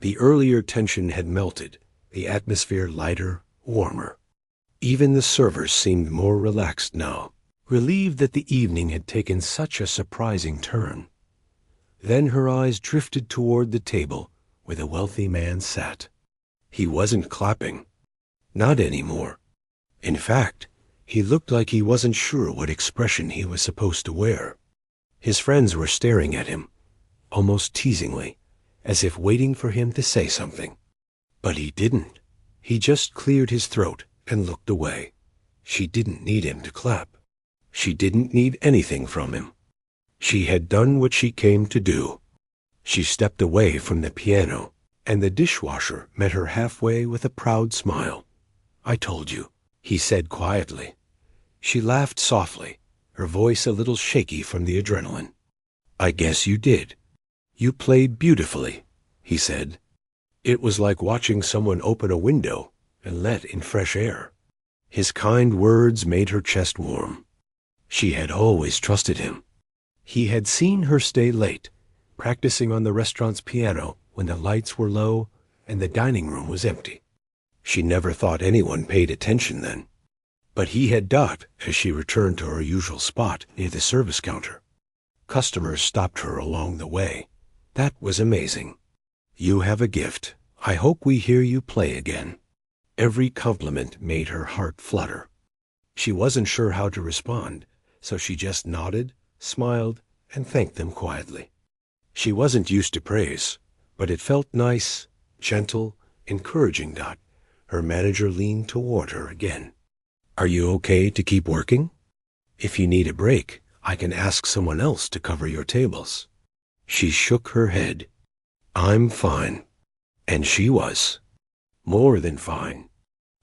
The earlier tension had melted, the atmosphere lighter, warmer. Even the servers seemed more relaxed now, relieved that the evening had taken such a surprising turn. Then her eyes drifted toward the table where the wealthy man sat. He wasn't clapping. Not anymore. In fact, he looked like he wasn't sure what expression he was supposed to wear. His friends were staring at him, almost teasingly, as if waiting for him to say something. But he didn't. He just cleared his throat and looked away. She didn't need him to clap. She didn't need anything from him. She had done what she came to do. She stepped away from the piano, and the dishwasher met her halfway with a proud smile. "I told you," he said quietly. She laughed softly, her voice a little shaky from the adrenaline. "I guess you did. You played beautifully," he said. It was like watching someone open a window and let in fresh air. His kind words made her chest warm. She had always trusted him. He had seen her stay late, practicing on the restaurant's piano when the lights were low and the dining room was empty. She never thought anyone paid attention then. But he had docked as she returned to her usual spot near the service counter. Customers stopped her along the way. That was amazing. "You have a gift. I hope we hear you play again." Every compliment made her heart flutter. She wasn't sure how to respond, so she just nodded, smiled, and thanked them quietly. She wasn't used to praise, but it felt nice, gentle, encouraging. Her manager leaned toward her again. "Are you okay to keep working? If you need a break, I can ask someone else to cover your tables." She shook her head. "I'm fine." And she was. More than fine.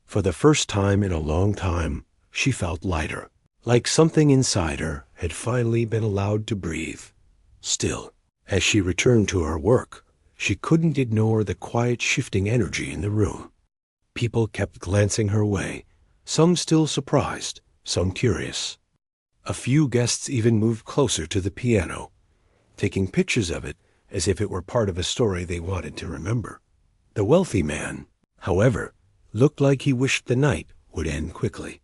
For the first time in a long time, she felt lighter, like something inside her had finally been allowed to breathe. Still, as she returned to her work, she couldn't ignore the quiet shifting energy in the room. People kept glancing her way, some still surprised, some curious. A few guests even moved closer to the piano, taking pictures of it as if it were part of a story they wanted to remember. The wealthy man, however, looked like he wished the night would end quickly.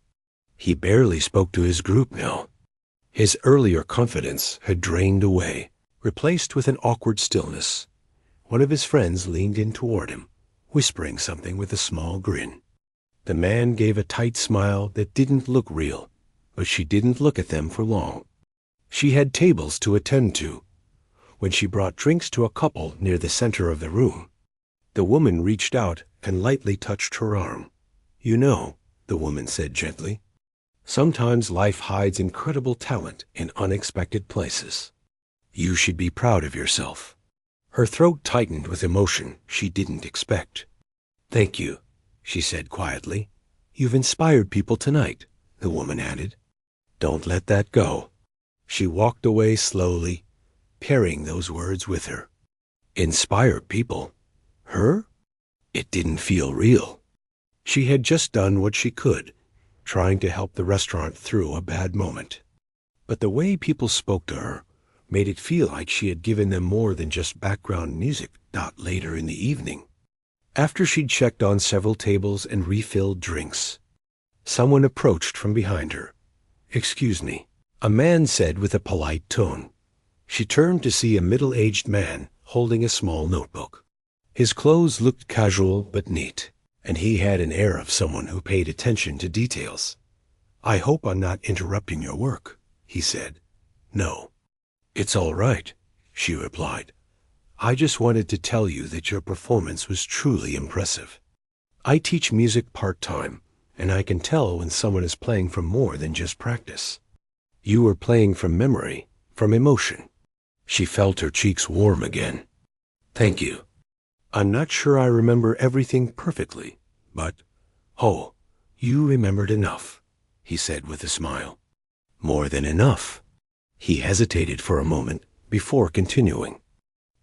He barely spoke to his group now. His earlier confidence had drained away, replaced with an awkward stillness. One of his friends leaned in toward him, whispering something with a small grin. The man gave a tight smile that didn't look real, but she didn't look at them for long. She had tables to attend to. When she brought drinks to a couple near the center of the room, the woman reached out and lightly touched her arm. "You know," the woman said gently, "sometimes life hides incredible talent in unexpected places. You should be proud of yourself." Her throat tightened with emotion she didn't expect. "Thank you," she said quietly. "You've inspired people tonight," the woman added. "Don't let that go." She walked away slowly, carrying those words with her. Inspire people? Her? It didn't feel real. She had just done what she could, trying to help the restaurant through a bad moment. But the way people spoke to her made it feel like she had given them more than just background music. Later in the evening, after she'd checked on several tables and refilled drinks, someone approached from behind her. "Excuse me," a man said with a polite tone. She turned to see a middle-aged man holding a small notebook. His clothes looked casual but neat, and he had an air of someone who paid attention to details. "I hope I'm not interrupting your work," he said. "No." "It's all right," she replied. "I just wanted to tell you that your performance was truly impressive. I teach music part-time, and I can tell when someone is playing from more than just practice. You were playing from memory, from emotion." She felt her cheeks warm again. "Thank you. I'm not sure I remember everything perfectly, but, oh, you remembered enough," he said with a smile. "More than enough." He hesitated for a moment before continuing.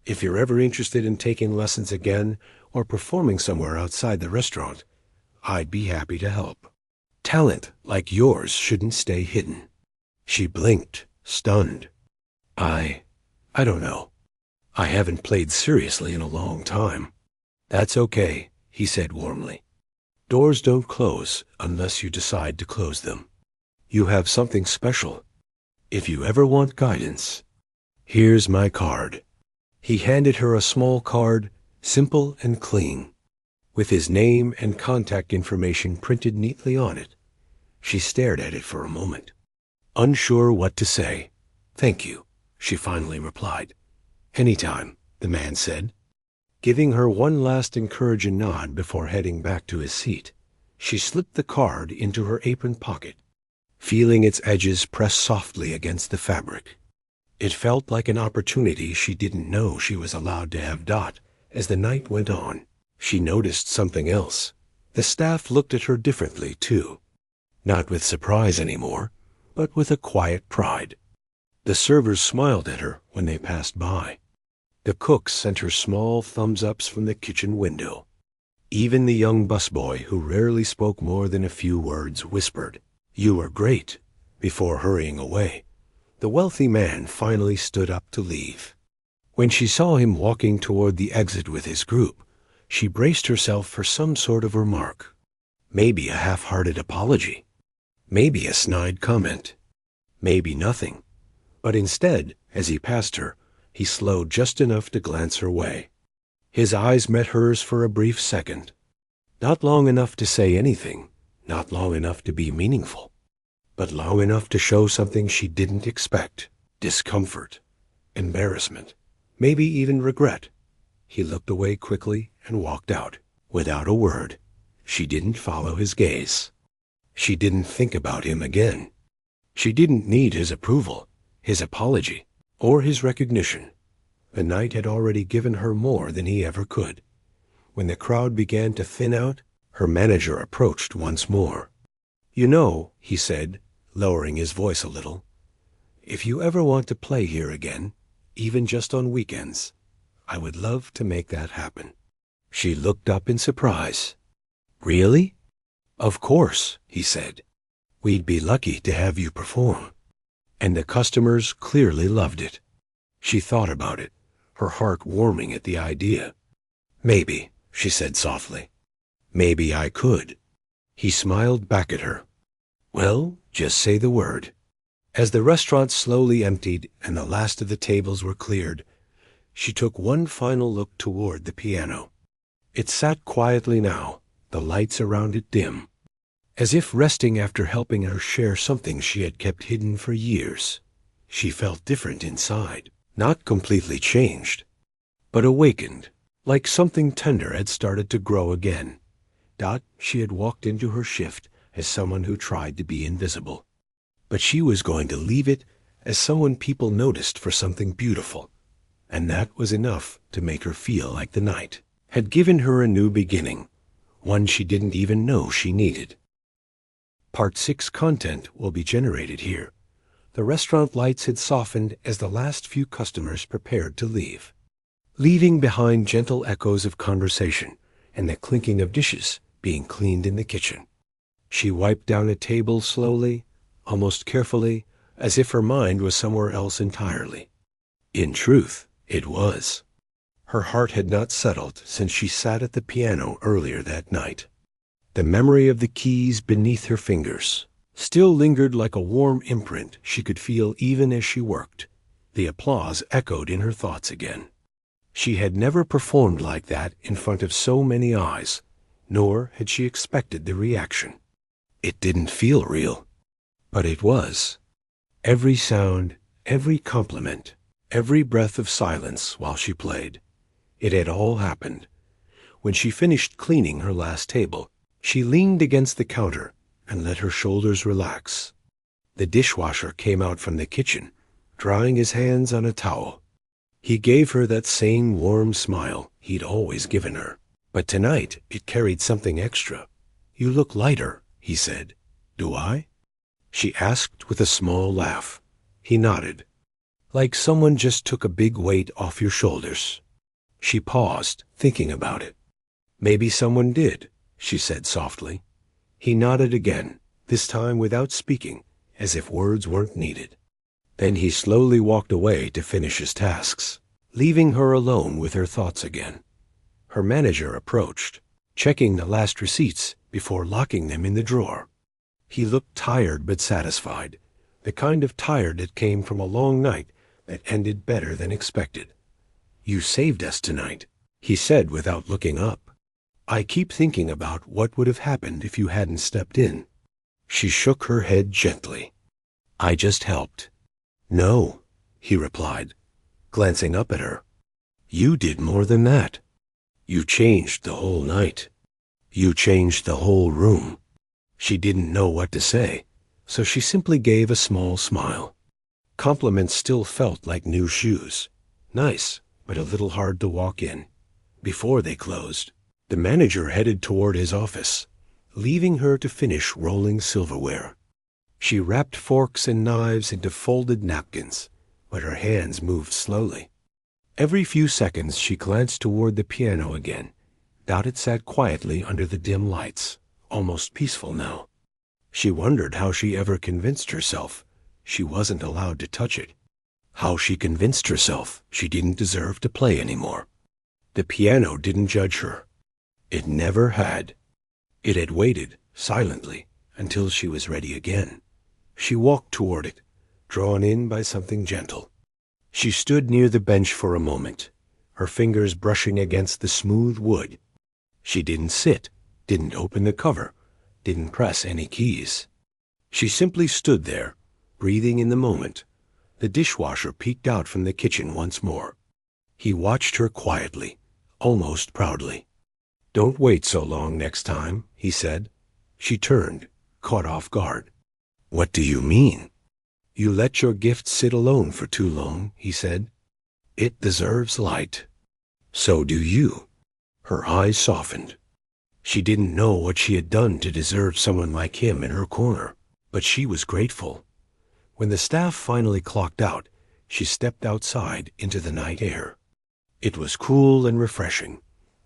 "If you're ever interested in taking lessons again or performing somewhere outside the restaurant, I'd be happy to help. Talent like yours shouldn't stay hidden." She blinked, stunned. I don't know. I haven't played seriously in a long time." "That's okay," he said warmly. "Doors don't close unless you decide to close them. You have something special. If you ever want guidance, here's my card." He handed her a small card, simple and clean, with his name and contact information printed neatly on it. She stared at it for a moment, unsure what to say. "Thank you," she finally replied. "Anytime," the man said. Giving her one last encouraging nod before heading back to his seat, she slipped the card into her apron pocket, feeling its edges press softly against the fabric. It felt like an opportunity she didn't know she was allowed to have. As the night went on, she noticed something else. The staff looked at her differently, too. Not with surprise anymore, but with a quiet pride. The servers smiled at her when they passed by. The cooks sent her small thumbs-ups from the kitchen window. Even the young busboy, who rarely spoke more than a few words, whispered, "You were great," before hurrying away. The wealthy man finally stood up to leave. When she saw him walking toward the exit with his group, she braced herself for some sort of remark. Maybe a half-hearted apology. Maybe a snide comment. Maybe nothing. But instead, as he passed her, he slowed just enough to glance her way. His eyes met hers for a brief second. Not long enough to say anything, not long enough to be meaningful, but long enough to show something she didn't expect: discomfort, embarrassment, maybe even regret. He looked away quickly and walked out, without a word. She didn't follow his gaze. She didn't think about him again. She didn't need his approval, his apology, or his recognition. The night had already given her more than he ever could. When the crowd began to thin out, her manager approached once more. "You know," he said, lowering his voice a little, "if you ever want to play here again, even just on weekends, I would love to make that happen." She looked up in surprise. "Really?" "Of course," he said. "We'd be lucky to have you perform." And the customers clearly loved it. She thought about it, her heart warming at the idea. "Maybe," she said softly. "Maybe I could." He smiled back at her. "Well, just say the word." As the restaurant slowly emptied and the last of the tables were cleared, she took one final look toward the piano. It sat quietly now, the lights around it dim, as if resting after helping her share something she had kept hidden for years. She felt different inside, not completely changed, but awakened, like something tender had started to grow again. She had walked into her shift as someone who tried to be invisible, but she was going to leave it as someone people noticed for something beautiful, and that was enough to make her feel like the night had given her a new beginning, one she didn't even know she needed. Part 6 content will be generated here. The restaurant lights had softened as the last few customers prepared to leave, leaving behind gentle echoes of conversation and the clinking of dishes being cleaned in the kitchen. She wiped down a table slowly, almost carefully, as if her mind was somewhere else entirely. In truth, it was. Her heart had not settled since she sat at the piano earlier that night. The memory of the keys beneath her fingers still lingered like a warm imprint she could feel even as she worked. The applause echoed in her thoughts again. She had never performed like that in front of so many eyes, nor had she expected the reaction. It didn't feel real, but it was. Every sound, every compliment, every breath of silence while she played. It had all happened. When she finished cleaning her last table, she leaned against the counter and let her shoulders relax. The dishwasher came out from the kitchen, drying his hands on a towel. He gave her that same warm smile he'd always given her, but tonight it carried something extra. "You look lighter," he said. "Do I?" she asked with a small laugh. He nodded. "Like someone just took a big weight off your shoulders." She paused, thinking about it. "Maybe someone did," she said softly. He nodded again, this time without speaking, as if words weren't needed. Then he slowly walked away to finish his tasks, leaving her alone with her thoughts again. Her manager approached, checking the last receipts before locking them in the drawer. He looked tired but satisfied, the kind of tired that came from a long night that ended better than expected. "You saved us tonight," he said without looking up. "I keep thinking about what would have happened if you hadn't stepped in." She shook her head gently. "I just helped." "No," he replied, glancing up at her. "You did more than that. You changed the whole night. You changed the whole room." She didn't know what to say, so she simply gave a small smile. Compliments still felt like new shoes. Nice, but a little hard to walk in. Before they closed, the manager headed toward his office, leaving her to finish rolling silverware. She wrapped forks and knives into folded napkins, but her hands moved slowly. Every few seconds she glanced toward the piano again. Doubt it sat quietly under the dim lights, almost peaceful now. She wondered how she ever convinced herself she wasn't allowed to touch it. How she convinced herself she didn't deserve to play anymore. The piano didn't judge her. It never had. It had waited, silently, until she was ready again. She walked toward it, drawn in by something gentle. She stood near the bench for a moment, her fingers brushing against the smooth wood. She didn't sit, didn't open the cover, didn't press any keys. She simply stood there, breathing in the moment. The dishwasher peeked out from the kitchen once more. He watched her quietly, almost proudly. "Don't wait so long next time," he said. She turned, caught off guard. "What do you mean?" "You let your gift sit alone for too long," he said. "It deserves light." "So do you." Her eyes softened. She didn't know what she had done to deserve someone like him in her corner, but she was grateful. When the staff finally clocked out, she stepped outside into the night air. It was cool and refreshing,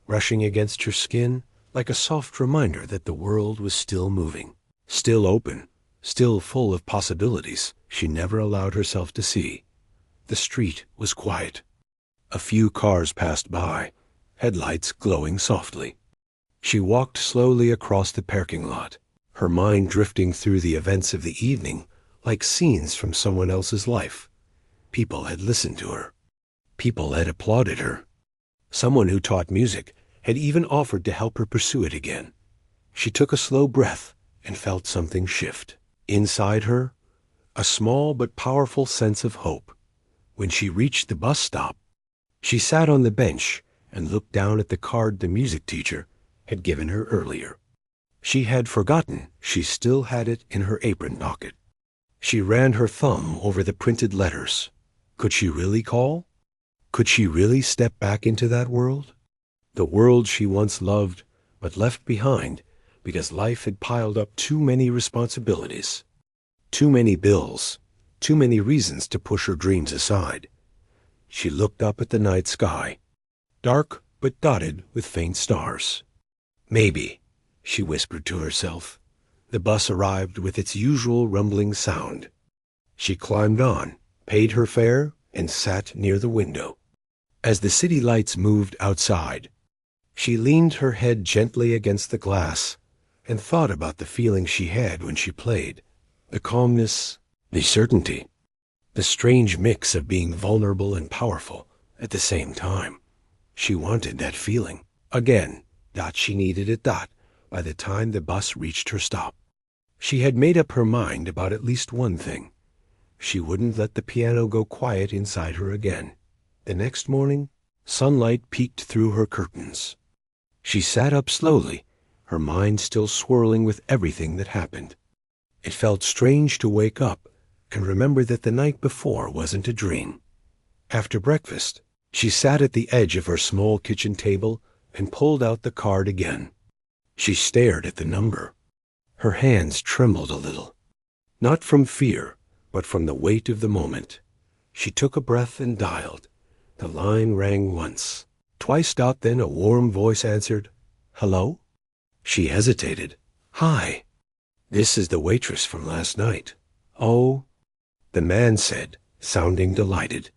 rushing against her skin like a soft reminder that the world was still moving, still open, still full of possibilities she never allowed herself to see. The street was quiet. A few cars passed by, headlights glowing softly. She walked slowly across the parking lot, her mind drifting through the events of the evening like scenes from someone else's life. People had listened to her. People had applauded her. Someone who taught music had even offered to help her pursue it again. She took a slow breath and felt something shift. Inside her, a small but powerful sense of hope. When she reached the bus stop, she sat on the bench and looked down at the card the music teacher had given her earlier. She had forgotten she still had it in her apron pocket. She ran her thumb over the printed letters. Could she really call? Could she really step back into that world? The world she once loved but left behind because life had piled up too many responsibilities, too many bills, too many reasons to push her dreams aside. She looked up at the night sky, dark but dotted with faint stars. Maybe, she whispered to herself. The bus arrived with its usual rumbling sound. She climbed on, paid her fare, and sat near the window. As the city lights moved outside, she leaned her head gently against the glass and thought about the feeling she had when she played. The calmness, the certainty, the strange mix of being vulnerable and powerful at the same time. She wanted that feeling. Again. She needed it. By the time the bus reached her stop. She had made up her mind about at least one thing. She wouldn't let the piano go quiet inside her again. The next morning, sunlight peeked through her curtains. She sat up slowly, her mind still swirling with everything that happened. It felt strange to wake up and remember that the night before wasn't a dream. After breakfast, she sat at the edge of her small kitchen table and pulled out the card again. She stared at the number. Her hands trembled a little, not from fear, but from the weight of the moment. She took a breath and dialed. The line rang once, twice. Then a warm voice answered, "Hello?" She hesitated. "Hi. This is the waitress from last night." "Oh," the man said, sounding delighted.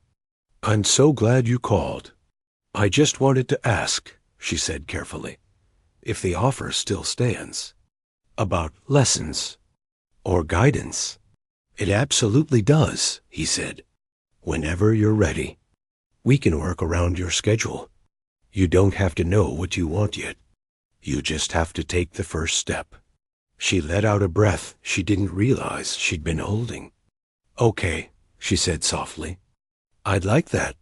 "I'm so glad you called. I just wanted to ask," she said carefully, "if the offer still stands. About lessons or guidance." "It absolutely does," he said. "Whenever you're ready. We can work around your schedule. You don't have to know what you want yet. You just have to take the first step." She let out a breath she didn't realize she'd been holding. "Okay," she said softly. "I'd like that."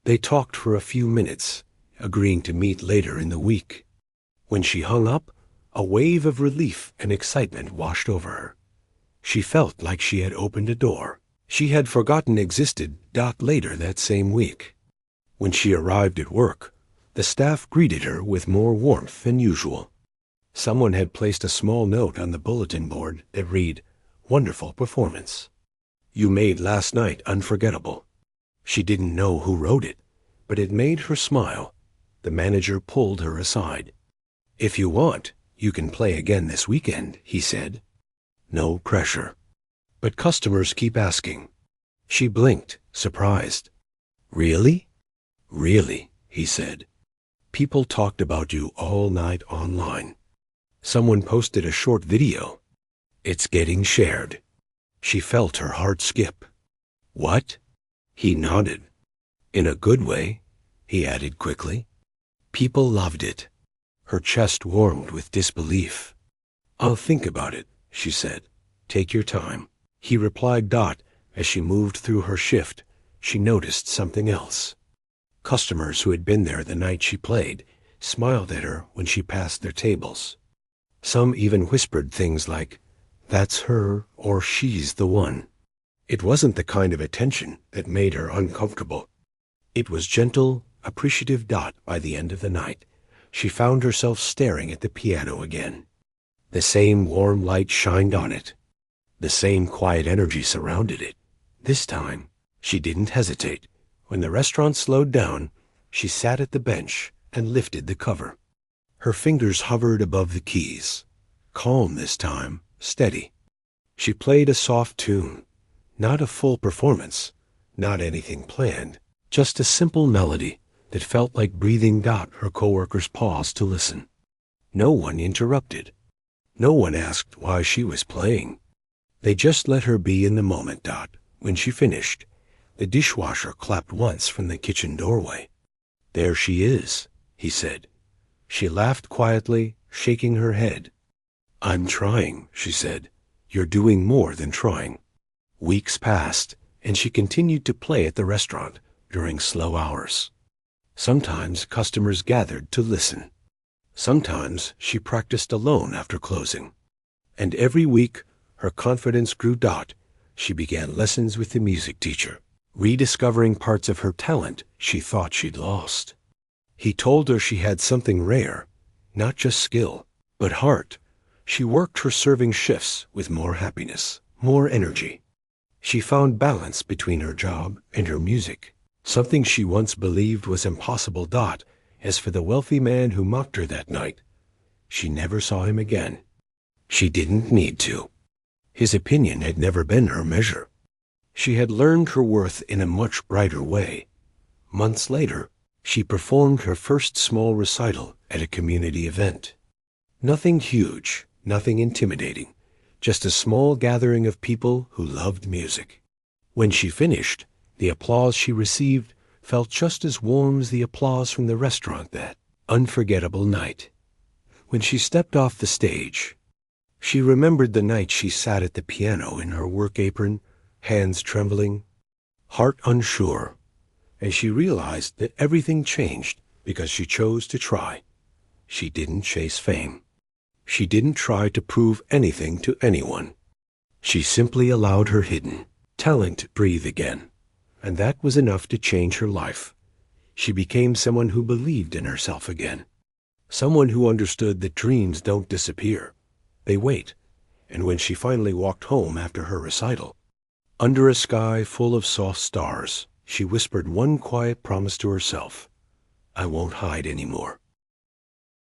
They talked for a few minutes, agreeing to meet later in the week. When she hung up, a wave of relief and excitement washed over her. She felt like she had opened a door she had forgotten existed. Later that same week, when she arrived at work, the staff greeted her with more warmth than usual. Someone had placed a small note on the bulletin board that read, "Wonderful performance. You made last night unforgettable." She didn't know who wrote it, but it made her smile. The manager pulled her aside. "If you want, you can play again this weekend," he said. "No pressure. But customers keep asking." She blinked, surprised. "Really?" "Really," he said. "People talked about you all night online. Someone posted a short video. It's getting shared." She felt her heart skip. "What?" He nodded. "In a good way," he added quickly. "People loved it." Her chest warmed with disbelief. "I'll think about it," she said. "Take your time." He replied. As she moved through her shift, she noticed something else. Customers who had been there the night she played smiled at her when she passed their tables. Some even whispered things like, "That's her," or "She's the one." It wasn't the kind of attention that made her uncomfortable. It was gentle, appreciative. By the end of the night, she found herself staring at the piano again. The same warm light shined on it. The same quiet energy surrounded it. This time, she didn't hesitate. When the restaurant slowed down, she sat at the bench and lifted the cover. Her fingers hovered above the keys. Calm this time, steady. She played a soft tune. Not a full performance, not anything planned, just a simple melody that felt like breathing. Her coworkers paused to listen. No one interrupted. No one asked why she was playing. They just let her be in the moment. When she finished, the dishwasher clapped once from the kitchen doorway. "There she is," he said. She laughed quietly, shaking her head. "I'm trying," she said. "You're doing more than trying." Weeks passed, and she continued to play at the restaurant during slow hours. Sometimes customers gathered to listen. Sometimes she practiced alone after closing. And every week, her confidence grew. She began lessons with the music teacher, rediscovering parts of her talent she thought she'd lost. He told her she had something rare, not just skill, but heart. She worked her serving shifts with more happiness, more energy. She found balance between her job and her music, something she once believed was impossible. As for the wealthy man who mocked her that night, she never saw him again. She didn't need to. His opinion had never been her measure. She had learned her worth in a much brighter way. Months later, she performed her first small recital at a community event. Nothing huge, nothing intimidating, just a small gathering of people who loved music. When she finished, the applause she received felt just as warm as the applause from the restaurant that unforgettable night. When she stepped off the stage, she remembered the night she sat at the piano in her work apron, hands trembling, heart unsure, and she realized that everything changed because she chose to try. She didn't chase fame. She didn't try to prove anything to anyone. She simply allowed her hidden talent to breathe again, and that was enough to change her life. She became someone who believed in herself again, someone who understood that dreams don't disappear. They wait. And when she finally walked home after her recital, under a sky full of soft stars, she whispered one quiet promise to herself: I won't hide anymore.